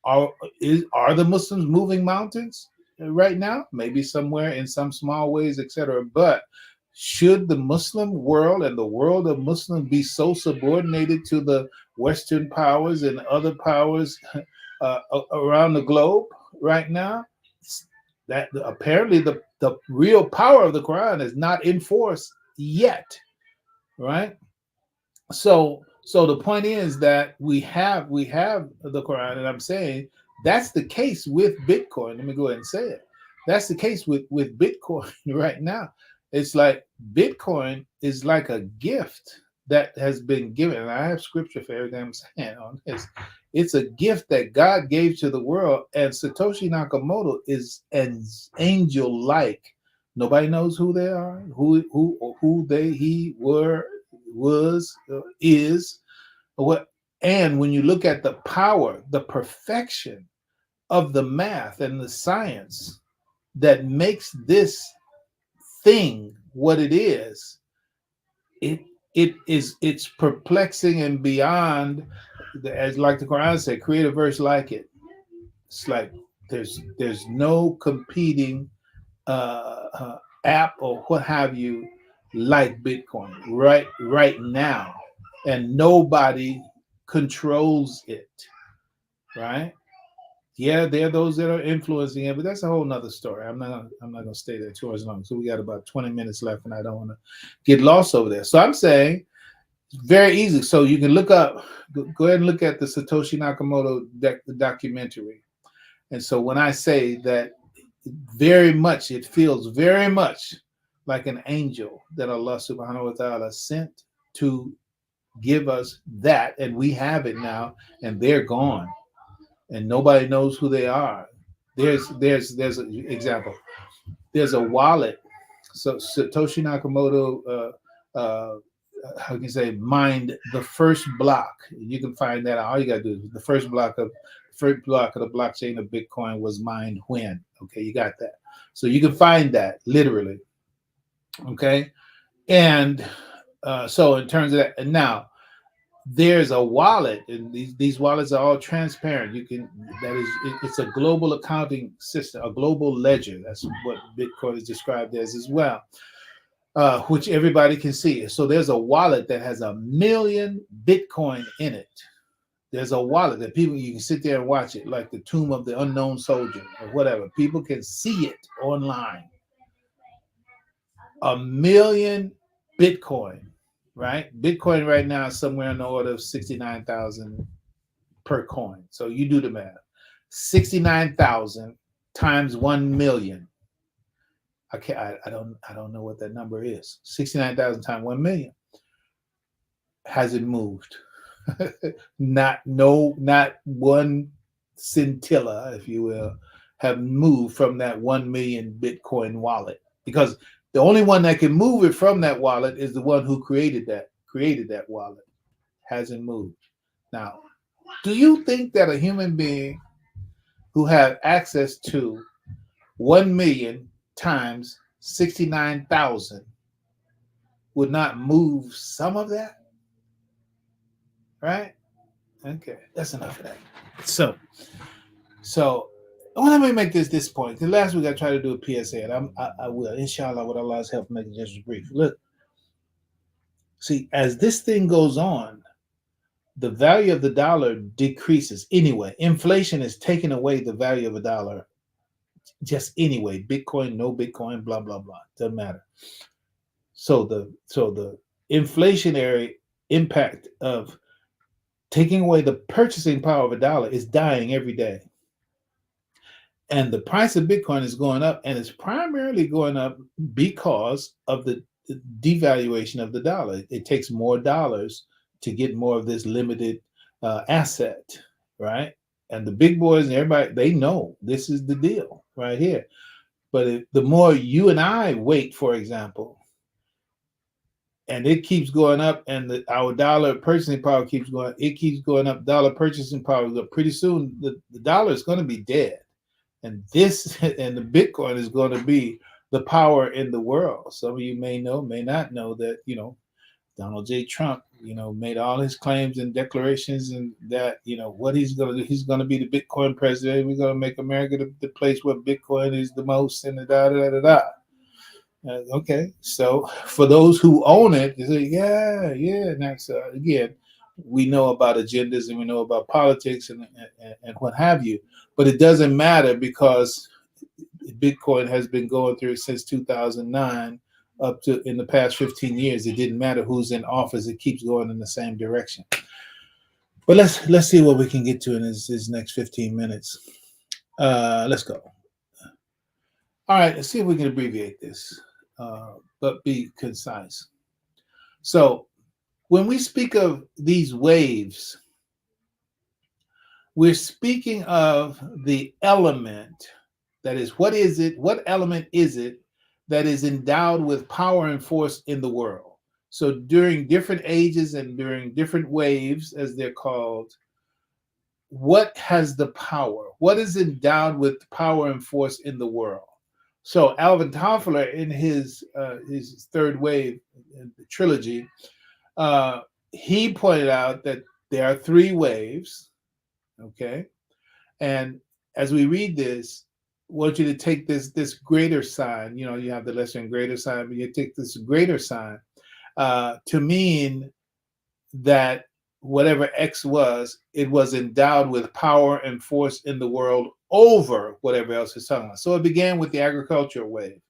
Are the Muslims moving mountains right now? Maybe somewhere in some small ways, etc. But should the Muslim world and the world of Muslims be so subordinated to the Western powers and other powers around the globe right now? That apparently the real power of the Quran is not in force yet, right? So the point is that we have the Quran, and I'm saying that's the case with Bitcoin. Let me go ahead and say it. That's the case with Bitcoin right now. It's like Bitcoin is like a gift that has been given. And I have scripture for everything I'm saying on this. It's a gift that God gave to the world, and Satoshi Nakamoto is an angel like. Nobody knows who they are, who they he were was is what. And when you look at the power, the perfection of the math and the science that makes this thing what it is, it's perplexing and beyond. As like the Quran said, create a verse like it. It's like there's no competing app or what have you like Bitcoin right now, and nobody controls it, right? Yeah, there are those that are influencing it, but that's a whole nother story. I'm not gonna stay there too as long. So we got about 20 minutes left, and I don't want to get lost over there. So I'm saying it's very easy. So you can look up, go ahead and look at the Satoshi Nakamoto documentary. And so when I say that, very much, it feels very much like an angel that Allah subhanahu wa ta'ala sent to give us that, and we have it now, and they're gone, and nobody knows who they are. There's an example. There's a wallet. So Satoshi Nakamoto, how can you say, mined the first block. You can find that. All you gotta do is the first block of the blockchain of Bitcoin was mined when. Okay, you got that. So you can find that literally. Okay, and so in terms of that, and now there's a wallet, and these wallets are all transparent. You can it's a global accounting system, a global ledger. That's what Bitcoin is described as well, which everybody can see. So there's a wallet that has 1 million Bitcoin in it. There's a wallet that people, you can sit there and watch it, like the Tomb of the Unknown Soldier or whatever. People can see it online. 1 million Bitcoin, right? Bitcoin right now is somewhere in the order of 69,000 per coin. So you do the math. 69,000 times 1 million. I don't know what that number is. 69,000 times 1 million. Has it moved? Not one scintilla, if you will, have moved from that 1 million Bitcoin wallet, because the only one that can move it from that wallet is the one who created that wallet. Hasn't moved. Now, do you think that a human being who have access to 1 million times 69,000 would not move some of that? Right? Okay, that's enough of that. So let me make this point. Because last week I tried to do a PSA, and I will, inshallah, with Allah's help, make it just brief. Look, see, as this thing goes on, the value of the dollar decreases anyway. Inflation is taking away the value of a dollar just anyway. Bitcoin, no Bitcoin, blah blah blah. Doesn't matter. So the inflationary impact of taking away the purchasing power of a dollar is dying every day. And the price of Bitcoin is going up, and it's primarily going up because of the devaluation of the dollar. It takes more dollars to get more of this limited asset, right? And the big boys and everybody, they know this is the deal right here. But the more you and I wait, for example, and it keeps going up, and our dollar purchasing power keeps going, it keeps going up. Dollar purchasing power, pretty soon the dollar is going to be dead, and this and the Bitcoin is going to be the power in the world. Some of you may know, may not know that Donald J. Trump, made all his claims and declarations, and that what he's going to do. He's going to be the Bitcoin president. We're going to make America the place where Bitcoin is the most, and da da da da. Okay, so for those who own it, they say, yeah. And that's again, we know about agendas and we know about politics and what have you, but it doesn't matter because Bitcoin has been going through since 2009 up to in the past 15 years. It didn't matter who's in office; it keeps going in the same direction. But let's see what we can get to in this next 15 minutes. Let's go. All right, let's see if we can abbreviate this. But be concise. So when we speak of these waves, we're speaking of the element that is, what is it? What element is it that is endowed with power and force in the world? So during different ages and during different waves, as they're called, what has the power? What is endowed with power and force in the world? So Alvin Toffler, in his third wave trilogy, he pointed out that there are three waves. Okay, and as we read this, I want you to take this greater sign. You have the lesser and greater sign, but you take this greater sign to mean that whatever X was, it was endowed with power and force in the world over whatever else is talking about. So it began with the agricultural wave.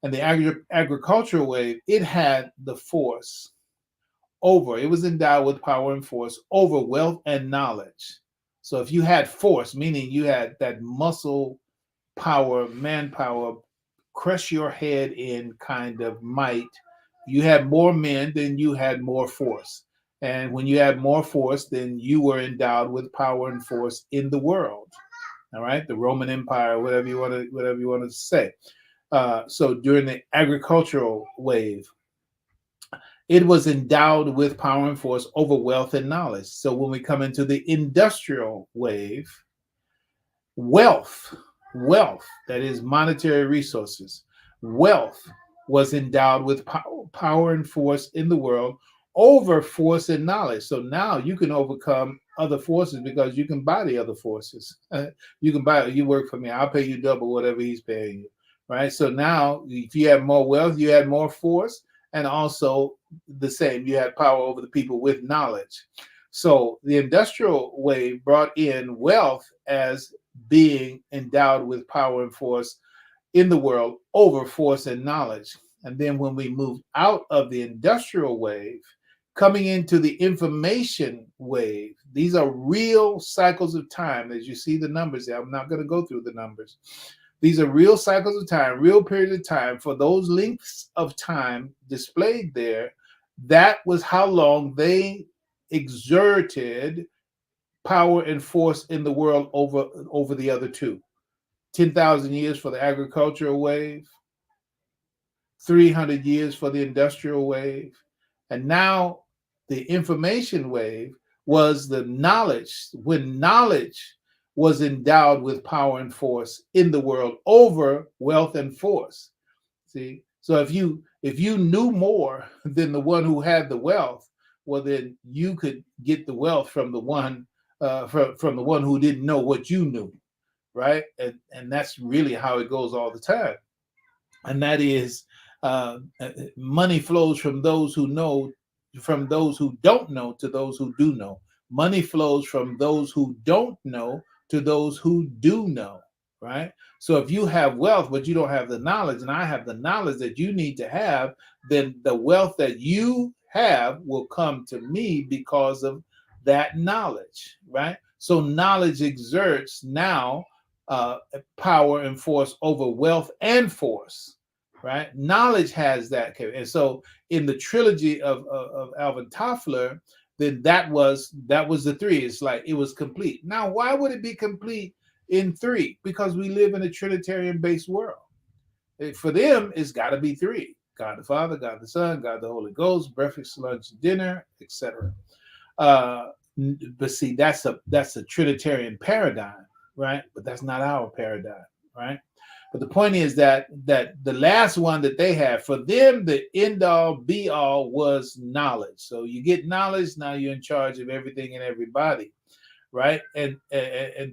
And the agricultural wave, it had the force over, it was endowed with power and force over wealth and knowledge. So if you had force, meaning you had that muscle power, manpower, crush your head in kind of might, you had more men, then you had more force. And when you had more force, then you were endowed with power and force in the world. All right, the Roman Empire, whatever you want to say. So during the agricultural wave, it was endowed with power and force over wealth and knowledge. So when we come into the industrial wave, wealth, that is monetary resources, wealth was endowed with power and force in the world over force and knowledge. So now you can overcome other forces because you can buy the other forces. You can buy, you work for me, I'll pay you double whatever he's paying you, right? So now if you have more wealth, you had more force, and also the same, you had power over the people with knowledge. So the industrial wave brought in wealth as being endowed with power and force in the world over force and knowledge. And then when we moved out of the industrial wave, coming into the information wave, these are real cycles of time. As you see the numbers there, I'm not going to go through the numbers. These are real cycles of time, real period of time. For those lengths of time displayed there, that was how long they exerted power and force in the world over the other two. 10,000 years for the agricultural wave, 300 years for the industrial wave, and now the information wave was the knowledge, when knowledge was endowed with power and force in the world over wealth and force. See, so if you knew more than the one who had the wealth, well, then you could get the wealth from the one from the one who didn't know what you knew, right? And that's really how it goes all the time. And that is, money flows from those who know, from those who don't know to those who do know. Money flows from those who don't know to those who do know, right? So if you have wealth, but you don't have the knowledge, and I have the knowledge that you need to have, then the wealth that you have will come to me because of that knowledge, right? So knowledge exerts now power and force over wealth and force, right? Knowledge has that. And so in the trilogy of Alvin Toffler, then that was the three. It's like it was complete. Now, why would it be complete in three? Because we live in a Trinitarian based world. For them, it's got to be three: God the Father, God the Son, God the Holy Ghost, breakfast, lunch, dinner, etc. Uh, but see, that's a Trinitarian paradigm, right? But that's not our paradigm, right? But the point is that the last one that they had, for them, the end all be all was knowledge. So you get knowledge, now you're in charge of everything and everybody, right? And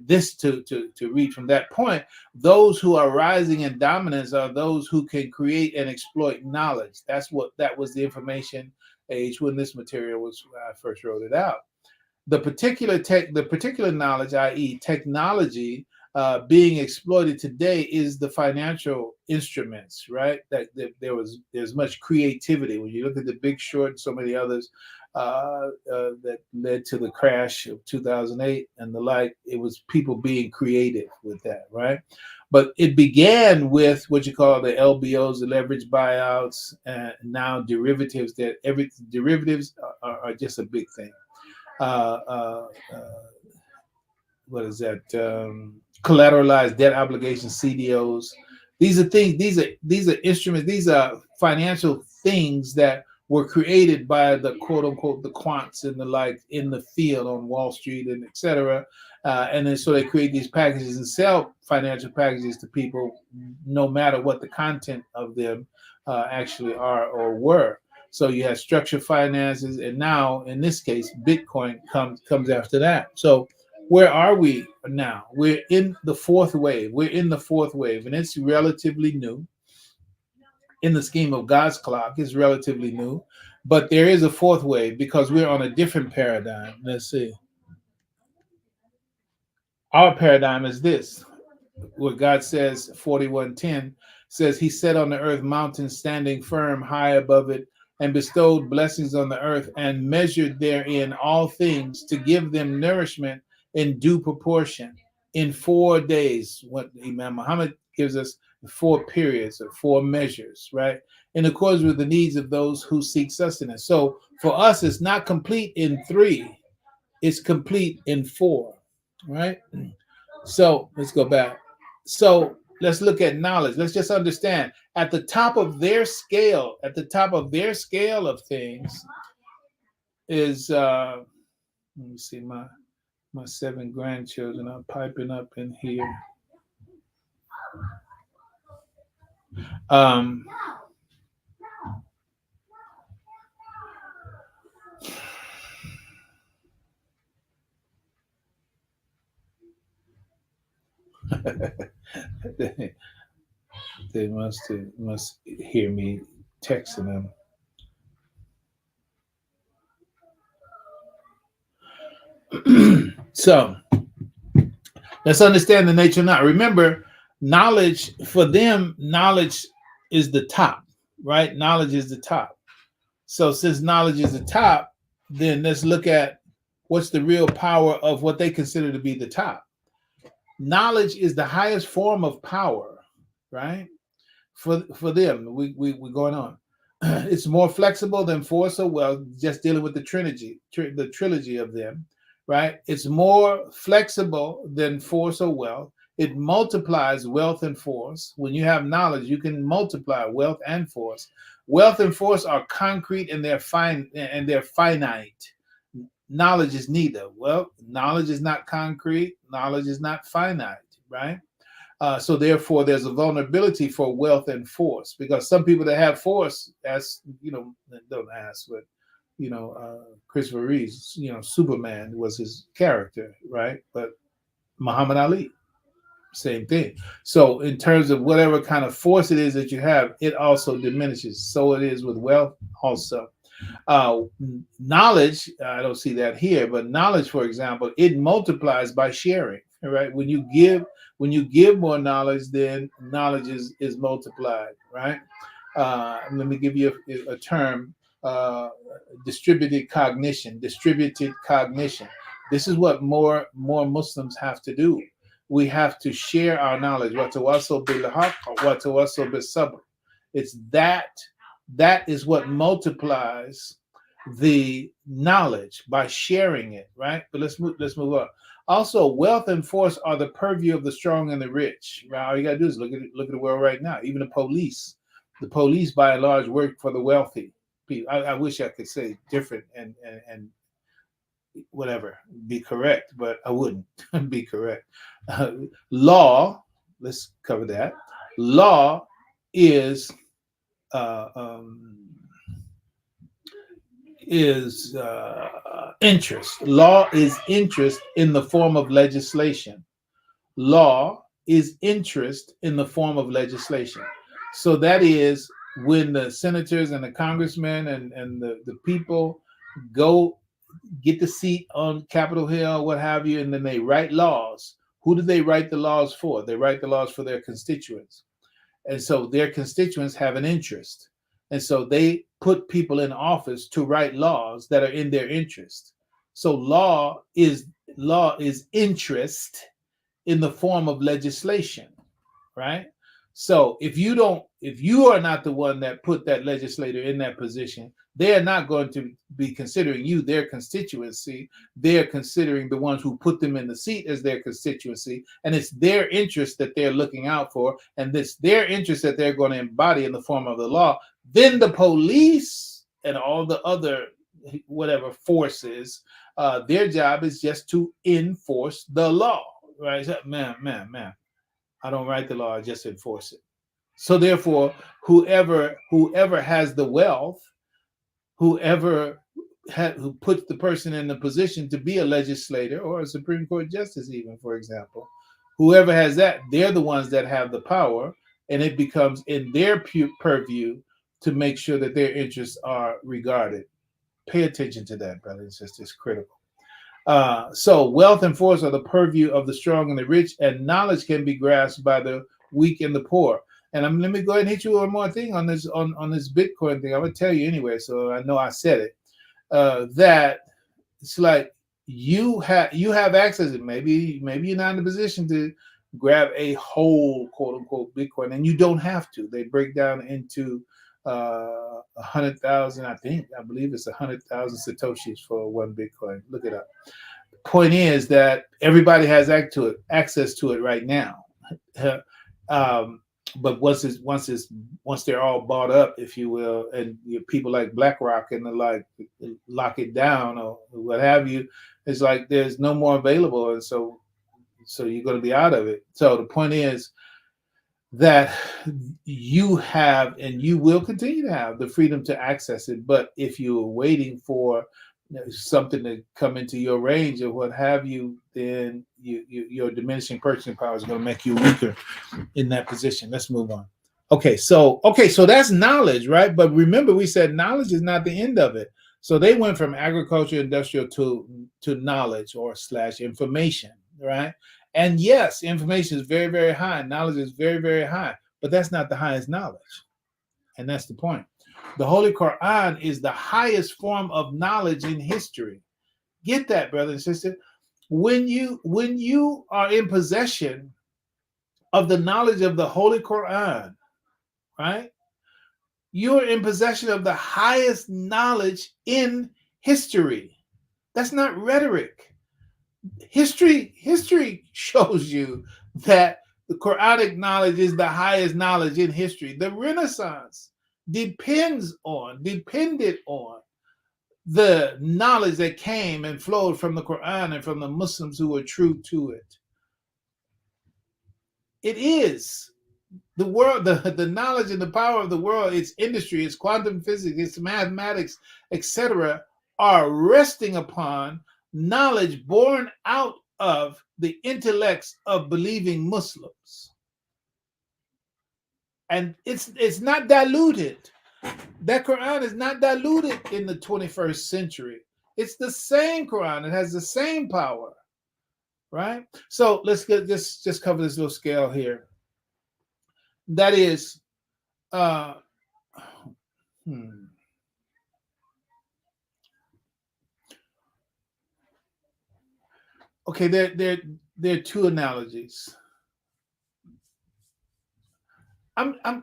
this to read from that point, those who are rising in dominance are those who can create and exploit knowledge. That was the information age when this material was I first wrote it out. The particular knowledge, i.e., technology, being exploited today is the financial instruments, right? There's much creativity when you look at The Big Short and so many others that led to the crash of 2008 and the like. It was people being creative with that, right? But it began with what you call the LBOs, the leverage buyouts, and now derivatives. Derivatives are just a big thing. Uh, uh, uh, what is that? Collateralized debt obligations, CDOs. These are things. These are instruments. These are financial things that were created by the quote unquote the quants and the like in the field on Wall Street and etc. And then so they create these packages and sell financial packages to people, no matter what the content of them actually are or were. So you have structured finances, and now in this case, Bitcoin comes after that. So where are we now? We're in the fourth wave. And it's relatively new. In the scheme of God's clock, it's relatively new, but there is a fourth wave because we're on a different paradigm. Let's see. Our paradigm is this: what God says, 41:10 says, He set on the earth mountains, standing firm high above it, and bestowed blessings on the earth, and measured therein all things to give them nourishment in due proportion in 4 days. What Imam Muhammad gives us 4 periods or 4 measures, right? In accordance with the needs of those who seek sustenance. So for us, it's not complete in 3, it's complete in 4, right? So let's go back. So let's look at knowledge. Let's just understand at the top of their scale, of things is let me see, my 7 grandchildren are piping up in here. They must hear me texting them. So let's understand the nature of knowledge. Remember, knowledge for them, knowledge is the top, right? Knowledge is the top. So since knowledge is the top, then let's look at what's the real power of what they consider to be the top. Knowledge is the highest form of power, right? For them, we're going on. It's more flexible than force or wealth, just dealing with the trilogy of them, right? It's more flexible than force or wealth. It multiplies wealth and force. When you have knowledge, you can multiply wealth and force. Wealth and force are concrete and they're finite. Knowledge is neither. Well, knowledge is not concrete. Knowledge is not finite, right? So therefore, there's a vulnerability for wealth and force, because some people that have force, don't ask, but Christopher Reeves, Superman was his character, right? But Muhammad Ali, same thing. So in terms of whatever kind of force it is that you have, it also diminishes. So it is with wealth also. Knowledge, I don't see that here, but knowledge, for example, it multiplies by sharing, right? When you give more knowledge, then knowledge is multiplied, right? Let me give you a term, distributed cognition. This is what more Muslims have to do. We have to share our knowledge. It's that is what multiplies the knowledge by sharing it, right? But let's move on. Also, wealth and force are the purview of the strong and the rich. Right? All you gotta do is look at the world right now. Even the police by and large work for the wealthy people. I wish I could say different and whatever be correct, but I wouldn't be correct. Law, let's cover that. Law is uh, um, interest. Law is interest in the form of legislation. Law is interest in the form of legislation. So that is when the senators and the congressmen and the people go get the seat on Capitol Hill, what have you, and then they write laws. Who do they write the laws for? They write the laws for their constituents. And so their constituents have an interest. And so they put people in office to write laws that are in their interest. So law is interest in the form of legislation, right? So if you are not the one that put that legislator in that position, they are not going to be considering you their constituency. They're considering the ones who put them in the seat as their constituency, and it's their interest that they're looking out for, and it's their interest that they're going to embody in the form of the law. Then the police and all the other whatever forces, their job is just to enforce the law, right? Man, I don't write the law, I just enforce it. So therefore, whoever has the wealth, who puts the person in the position to be a legislator or a Supreme Court justice, even for example, whoever has that, they're the ones that have the power, and it becomes in their purview to make sure that their interests are regarded. Pay attention to that, brothers and sisters. It's critical. So wealth and force are the purview of the strong and the rich, and knowledge can be grasped by the weak and the poor. And let me go ahead and hit you one more thing on this Bitcoin thing. I'm gonna tell you anyway, so I know I said it. That it's like you have access. Maybe you're not in a position to grab a whole quote unquote Bitcoin, and you don't have to. They break down into 100,000. I believe it's 100,000 satoshis for one Bitcoin. Look it up. Point is that everybody has access to it right now. But once they're all bought up, if you will, and people like BlackRock and the like lock it down or what have you, it's like there's no more available, and so you're going to be out of it. So the point is that you have and you will continue to have the freedom to access it. But if you're waiting for something to come into your range or what have you, then your diminishing purchasing power is going to make you weaker in that position. Let's move on. So that's knowledge, right? But remember, we said knowledge is not the end of it. So they went from agriculture, industrial to knowledge or / information, right? And yes, information is very, very high. Knowledge is very, very high, but that's not the highest knowledge. And that's the point. The Holy Quran is the highest form of knowledge in history. Get that, brother and sister. When you are in possession of the knowledge of the Holy Quran, right? You're in possession of the highest knowledge in history. That's not rhetoric. History shows you that the Quranic knowledge is the highest knowledge in history. The Renaissance depended on the knowledge that came and flowed from the Quran and from the Muslims who were true to it. It is the world, the knowledge and the power of the world, its industry, its quantum physics, its mathematics, etc., are resting upon knowledge born out of the intellects of believing Muslims. And it's not diluted. That Quran is not diluted in the 21st century. It's the same Quran. It has the same power, right? So let's just cover this little scale here. That is, okay. There are two analogies.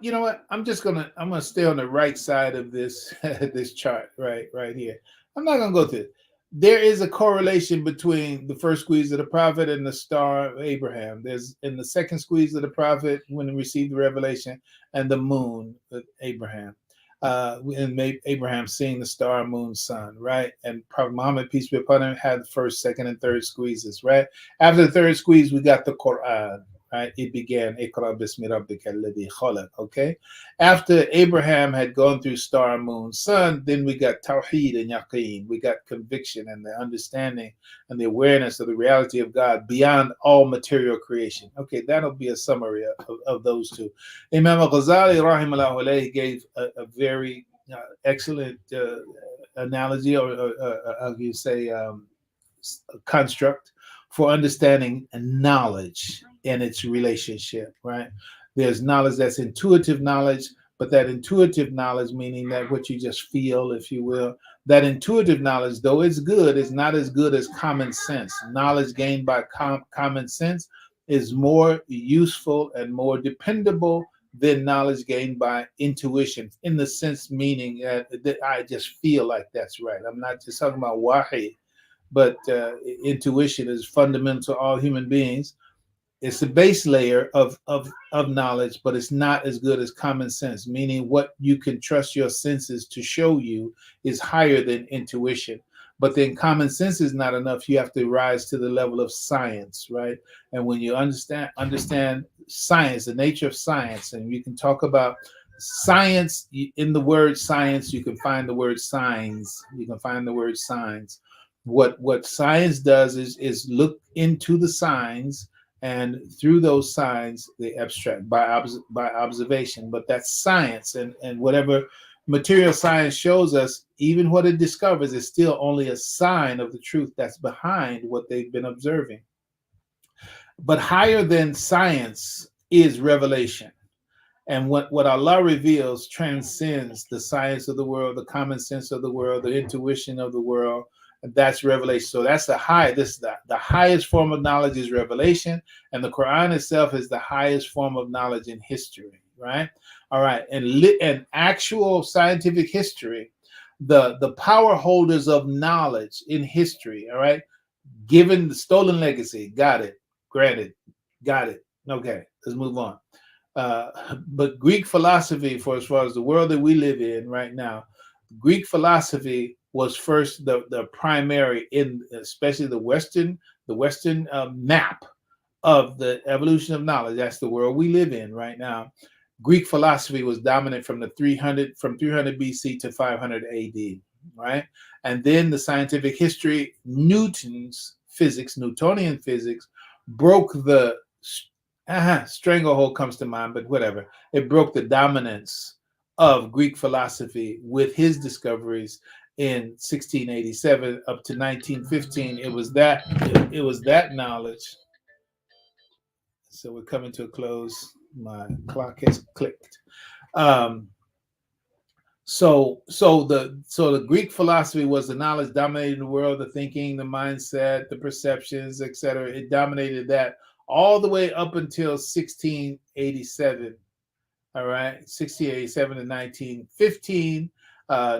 you know what? I'm gonna stay on the right side of this this chart, right here. I'm not gonna go through it. There is a correlation between the first squeeze of the prophet and the star of Abraham. There's in the second squeeze of the prophet when he received the revelation, and the moon of Abraham. And Abraham seeing the star, moon, sun, right? And Prophet Muhammad, peace be upon him, had the first, second, and third squeezes, right? After the third squeeze, we got the Quran, right? It began, Iqra bismi rabbika alladhi khalaq, okay? After Abraham had gone through star, moon, sun, then we got Tawheed and Yaqeen. We got conviction and the understanding and the awareness of the reality of God beyond all material creation. Okay, that'll be a summary of those two. Imam al-Ghazali, rahimahullah alayhi, gave a very excellent analogy, or how you say, construct for understanding knowledge and its relationship, right? There's knowledge that's intuitive knowledge, but that intuitive knowledge, meaning that what you just feel, if you will, that intuitive knowledge, though it's good, is not as good as common sense. Knowledge gained by common sense is more useful and more dependable than knowledge gained by intuition, in the sense meaning that I just feel like that's right. I'm not just talking about wahi, but intuition is fundamental to all human beings. It's the base layer of knowledge, but it's not as good as common sense, meaning what you can trust your senses to show you is higher than intuition. But then common sense is not enough. You have to rise to the level of science, right? And when you understand science, the nature of science, and you can talk about science, in the word science, you can find the word signs. You can find the word signs. What science does is look into the signs, and through those signs they abstract by observation. But that's science, and whatever material science shows us, even what it discovers, is still only a sign of the truth that's behind what they've been observing. But higher than science is revelation. And what Allah reveals transcends the science of the world, the common sense of the world, the intuition of the world. And that's revelation. So that's the highest form of knowledge is revelation, and the Quran itself is the highest form of knowledge in history, right? All right, and actual scientific history, the power holders of knowledge in history, all right, given the stolen legacy, got it, granted, got it. Okay, let's move on. But Greek philosophy, for as far as the world that we live in right now, Greek philosophy was first the primary in, especially the Western map of the evolution of knowledge. That's the world we live in right now. Greek philosophy was dominant from 300 BC to 500 AD, right? And then the scientific history, Newton's physics, Newtonian physics, broke the stranglehold comes to mind, but whatever. It broke the dominance of Greek philosophy with his discoveries in 1687 up to 1915. It was that knowledge. So we're coming to a close. My clock has clicked. So the Greek philosophy was the knowledge dominating the world, the thinking, the mindset, the perceptions, etc. It dominated that all the way up until 1687. All right, 1687 to 1915.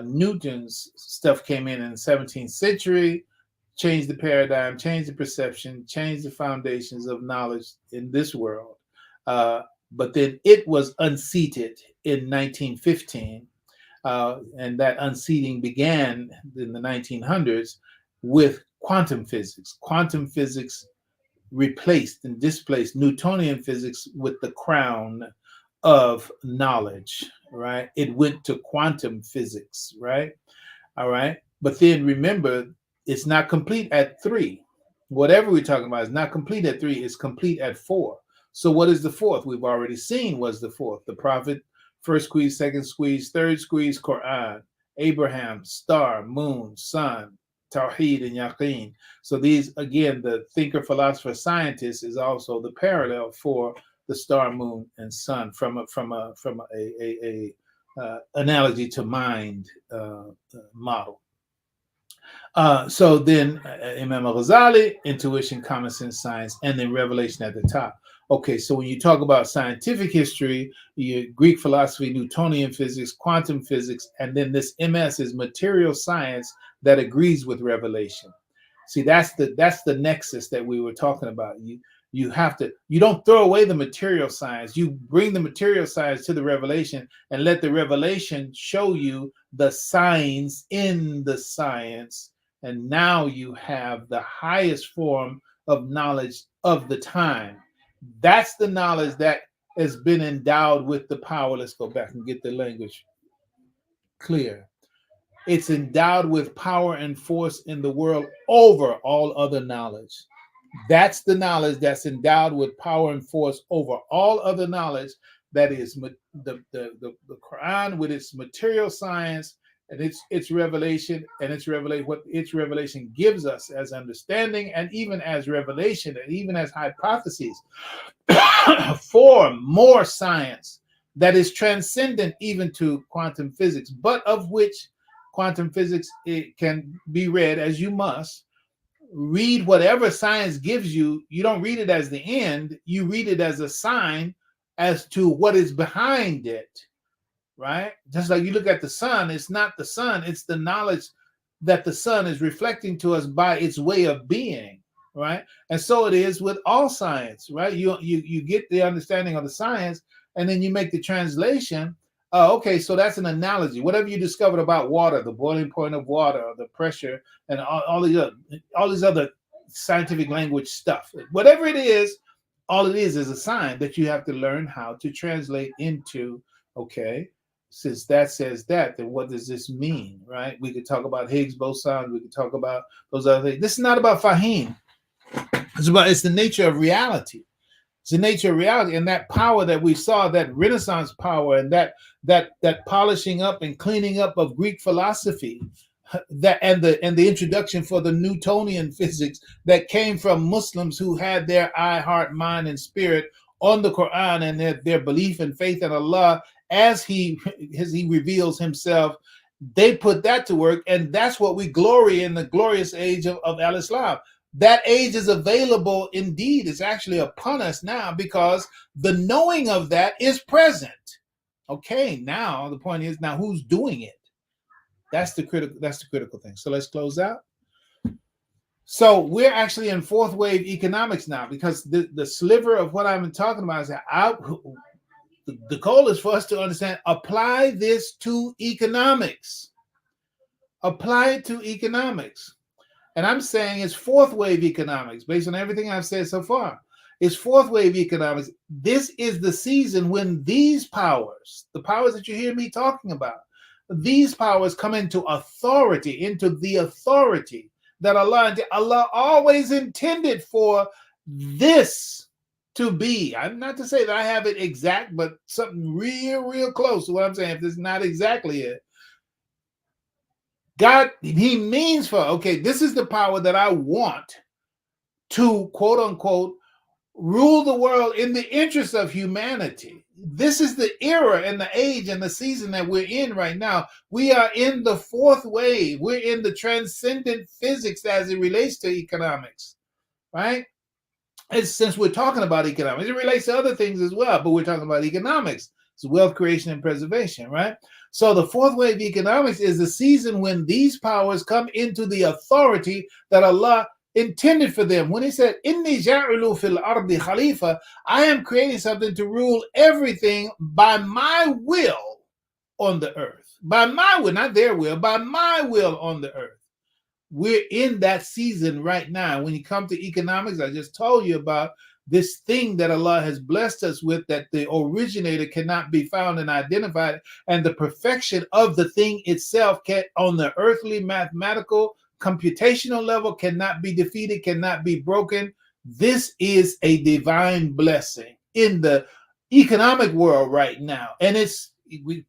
Newton's stuff came in the 17th century, changed the paradigm, changed the perception, changed the foundations of knowledge in this world. But then it was unseated in 1915. And that unseating began in the 1900s with quantum physics. Quantum physics replaced and displaced Newtonian physics with the crown of knowledge, right? It went to quantum physics, right? All right. But then remember, it's not complete at 3. Whatever we're talking about is not complete at 3, it's complete at 4. So what is the fourth? We've already seen was the fourth. The prophet, first squeeze, second squeeze, third squeeze, Quran, Abraham, star, moon, sun, Tawheed, and Yaqeen. So these, again, the thinker, philosopher, scientist is also the parallel for the star, moon, and sun from a analogy to mind model. So then Imam al-Ghazali, intuition, common sense, science, and then revelation at the top. Okay, so when you talk about scientific history, Greek philosophy, Newtonian physics, quantum physics, and then this MS is material science that agrees with revelation. See, that's the nexus that we were talking about. You don't throw away the material science. You bring the material science to the revelation and let the revelation show you the signs in the science. And now you have the highest form of knowledge of the time. That's the knowledge that has been endowed with the power. Let's go back and get the language clear. It's endowed with power and force in the world over all other knowledge. That's the knowledge that's endowed with power and force over all other knowledge. That is the Quran with its material science and its revelation and its revelation, what its revelation gives us as understanding and even as revelation and even as hypotheses for more science that is transcendent even to quantum physics, but of which quantum physics it can be read as you must read whatever science gives you. You don't read it as the end, you read it as a sign as to what is behind it, right? Just like you look at the sun, it's not the sun, it's the knowledge that the sun is reflecting to us by its way of being, right? And so it is with all science, right? You get the understanding of the science and then you make the translation. Okay, so that's an analogy. Whatever you discovered about water, the boiling point of water, the pressure, and all these other scientific language stuff, whatever it is, all it is a sign that you have to learn how to translate into. Okay, since that says that, then what does this mean, right? We could talk about Higgs boson. We could talk about those other things. This is not about Fahim. It's the nature of reality. It's the nature of reality, and that power that we saw, that Renaissance power, and that polishing up and cleaning up of Greek philosophy, that and the introduction for the Newtonian physics that came from Muslims who had their eye, heart, mind, and spirit on the Quran and their belief and faith in Allah as he reveals himself. They put that to work, and that's what we glory in, the glorious age of Al-Islam. That age is available indeed. It's actually upon us now because the knowing of that is present. Okay, now the point is, now who's doing it? That's the critical thing. So let's close out. So we're actually in fourth wave economics now, because the sliver of what I've been talking about is that the goal is for us to understand, apply this to economics. Apply it to economics. And I'm saying it's fourth wave economics based on everything I've said so far. It's fourth wave economics. This is the season when these powers, the powers that you hear me talking about, these powers come into the authority that Allah always intended for this to be. I'm not to say that I have it exact, but something real close to what I'm saying. If this is not exactly it, God, he means for, okay, this is the power that I want to, quote unquote, rule the world in the interest of humanity. This is the era and the age and the season that we're in right now. We are in the fourth wave. We're in the transcendent physics as it relates to economics, right? And since we're talking about economics, it relates to other things as well, but we're talking about economics. It's wealth creation and preservation, right? So the fourth wave economics is the season when these powers come into the authority that Allah intended for them. When he said, Inni ja'ulu fil ardi khalifa, I am creating something to rule everything by my will on the earth. By my will, not their will, by my will on the earth. We're in that season right now. When you come to economics, I just told you about this thing that Allah has blessed us with, that the originator cannot be found and identified, and the perfection of the thing itself on the earthly mathematical computational level cannot be defeated, cannot be broken. This is a divine blessing in the economic world right now, and it's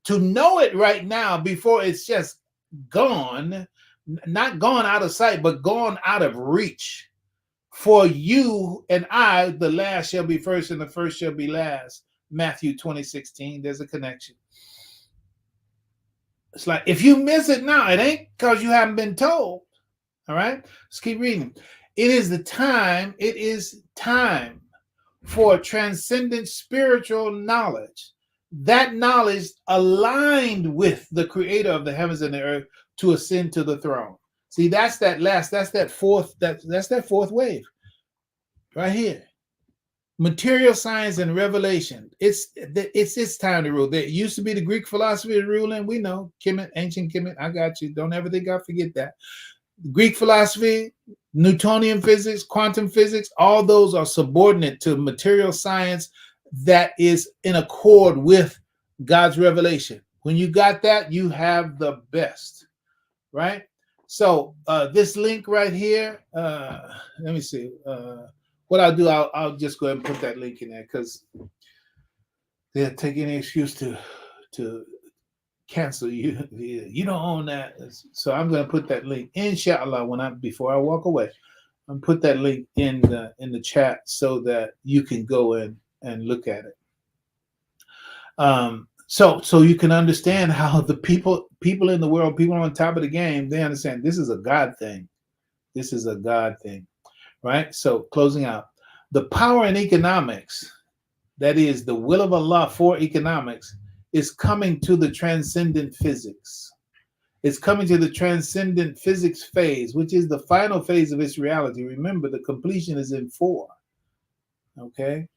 to know it right now before it's just gone, not gone out of sight, but gone out of reach. For you and I, the last shall be first and the first shall be last. Matthew 20:16. There's a connection. It's like, if you miss it now, it ain't because you haven't been told. All right, let's keep reading. It is time for transcendent spiritual knowledge. That knowledge aligned with the creator of the heavens and the earth to ascend to the throne. See, that's that fourth wave right here. Material science and revelation. It's time to rule. There used to be the Greek philosophy ruling. We know Kemet, ancient Kemet. I got you. Don't ever think I forget that. Greek philosophy, Newtonian physics, quantum physics, all those are subordinate to material science that is in accord with God's revelation. When you got that, you have the best, right? So this link right here, let me see. What I'll do, I'll just go ahead and put that link in there because they'll take any excuse to cancel you. You don't own that. So I'm going to put that link, inshallah, before I walk away. I'm put that link in the chat so that you can go in and look at it. So you can understand how the people in the world, people on top of the game, they understand this is a God thing. This is a God thing, right? So closing out, the power in economics, that is the will of Allah for economics, is coming to the transcendent physics. It's coming to the transcendent physics phase, which is the final phase of its reality. Remember, the completion is in 4. Okay?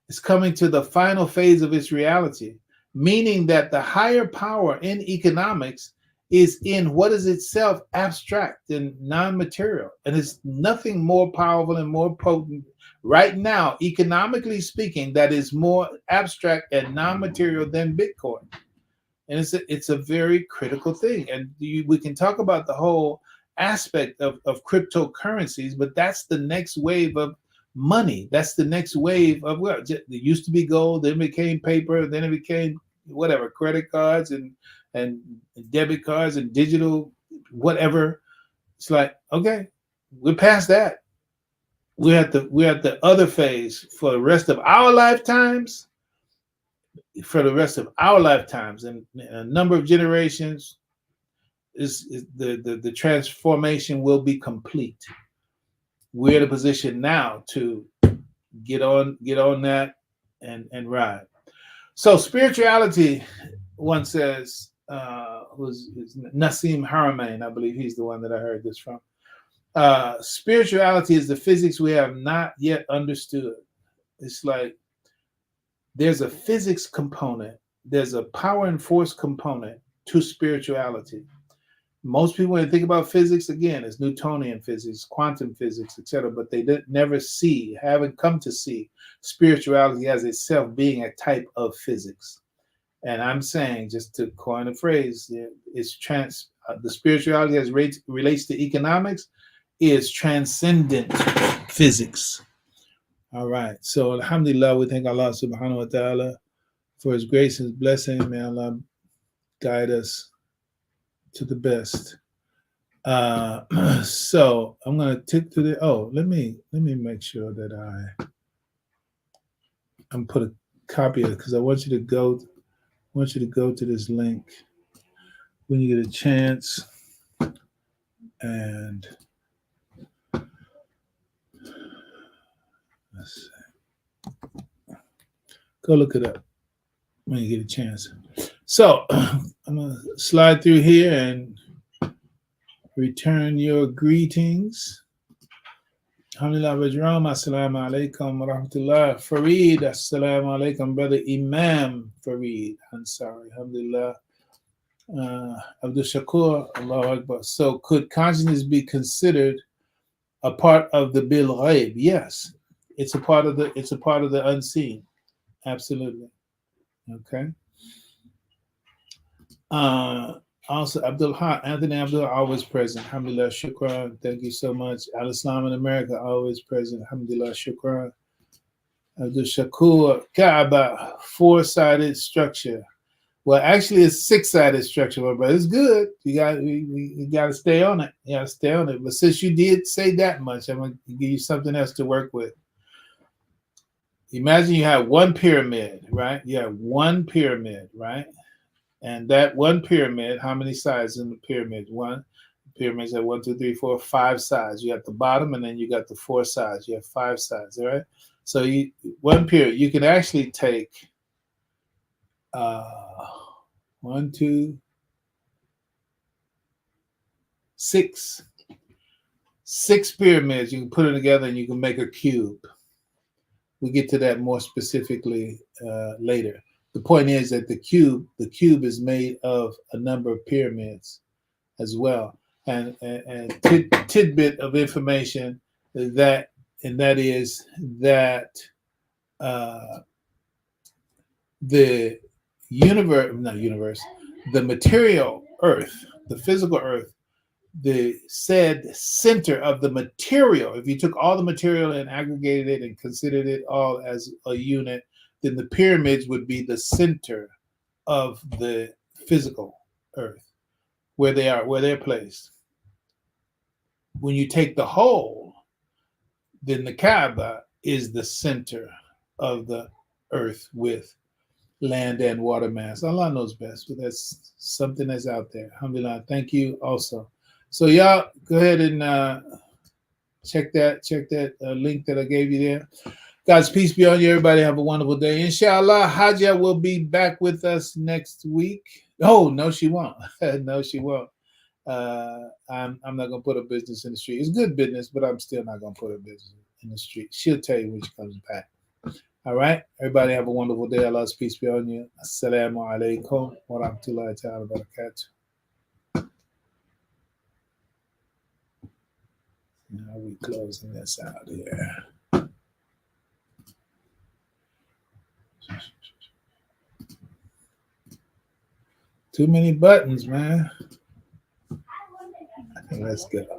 It's coming to the final phase of its reality, meaning that the higher power in economics is in what is itself abstract and non-material. And it's nothing more powerful and more potent right now, economically speaking, that is more abstract and non-material than Bitcoin. And it's a very critical thing. And we can talk about the whole aspect of cryptocurrencies, but that's the next wave of money. That's the next wave of what? It used to be gold, then it became paper, then it became whatever, credit cards and debit cards and digital whatever. It's like, okay, we're past that. We're at the other phase for the rest of our lifetimes. For the rest of our lifetimes and a number of generations, is the transformation will be complete. We're in a position now to get on that and ride. So spirituality, one says, was Nassim Haramein, I believe he's the one that I heard this from. Spirituality is the physics we have not yet understood. It's like there's a physics component, there's a power and force component to spirituality. Most people, when they think about physics, again, it's Newtonian physics, quantum physics, etc., but they haven't come to see spirituality as itself being a type of physics. And I'm saying, just to coin a phrase, the spirituality as relates to economics is transcendent physics. All right. So alhamdulillah, we thank Allah subhanahu wa ta'ala for his grace and his blessing. May Allah guide us to the best. So I'm gonna tick to let me make sure that I'm put a copy of it because I want you to go to this link when you get a chance. And let's see. Go look it up when you get a chance. So I'm going to slide through here and return your greetings. Alhamdulillah, Rajram, assalamu alaikum wa rahmatullah. Fareed, assalamu alaikum, brother Imam Fareed Ansari, alhamdulillah. Abdul Shakur, Allahu Akbar. So could consciousness be considered a part of the bil ghaib? Yes. It's a part of the unseen. Absolutely. Okay. Also, Anthony Abdul, always present. Alhamdulillah, shukran. Thank you so much. Al Islam in America, always present. Alhamdulillah, shukran. Abdul Shakur, Kaaba, 4-sided structure. Well, actually, it's 6-sided structure, my brother. It's good. You got to stay on it. You got to stay on it. But since you did say that much, I'm going to give you something else to work with. Imagine you have one pyramid, right? You have one pyramid, right? And that one pyramid, how many sides in the pyramid? One. Pyramids have 1, 2, 3, 4, 5 sides. You got the bottom, and then you got the 4 sides. You have 5 sides, all right? So one pyramid, you can actually take one, two, six pyramids. You can put it together and you can make a cube. We get to that more specifically later. The point is that the cube is made of a number of pyramids as well. And tidbit of information that is that the the material Earth, the physical Earth, the said center of the material, if you took all the material and aggregated it and considered it all as a unit, then the pyramids would be the center of the physical Earth, where they're placed. When you take the whole, then the Kaaba is the center of the Earth with land and water mass. Allah knows best, but that's something that's out there. Alhamdulillah. Thank you also. So y'all go ahead and check that link that I gave you there. God's peace be on you. Everybody have a wonderful day. Inshallah, Haja will be back with us next week. Oh, no, she won't. No, she won't. I'm not gonna put her business in the street. It's good business, but I'm still not gonna put her business in the street. She'll tell you when she comes back. All right. Everybody have a wonderful day. Allah's peace be on you. Assalamu alaikum wa rahmatullahi ta'ala wa barakatuh. Now we closing this out here. Too many buttons, man. Let's go.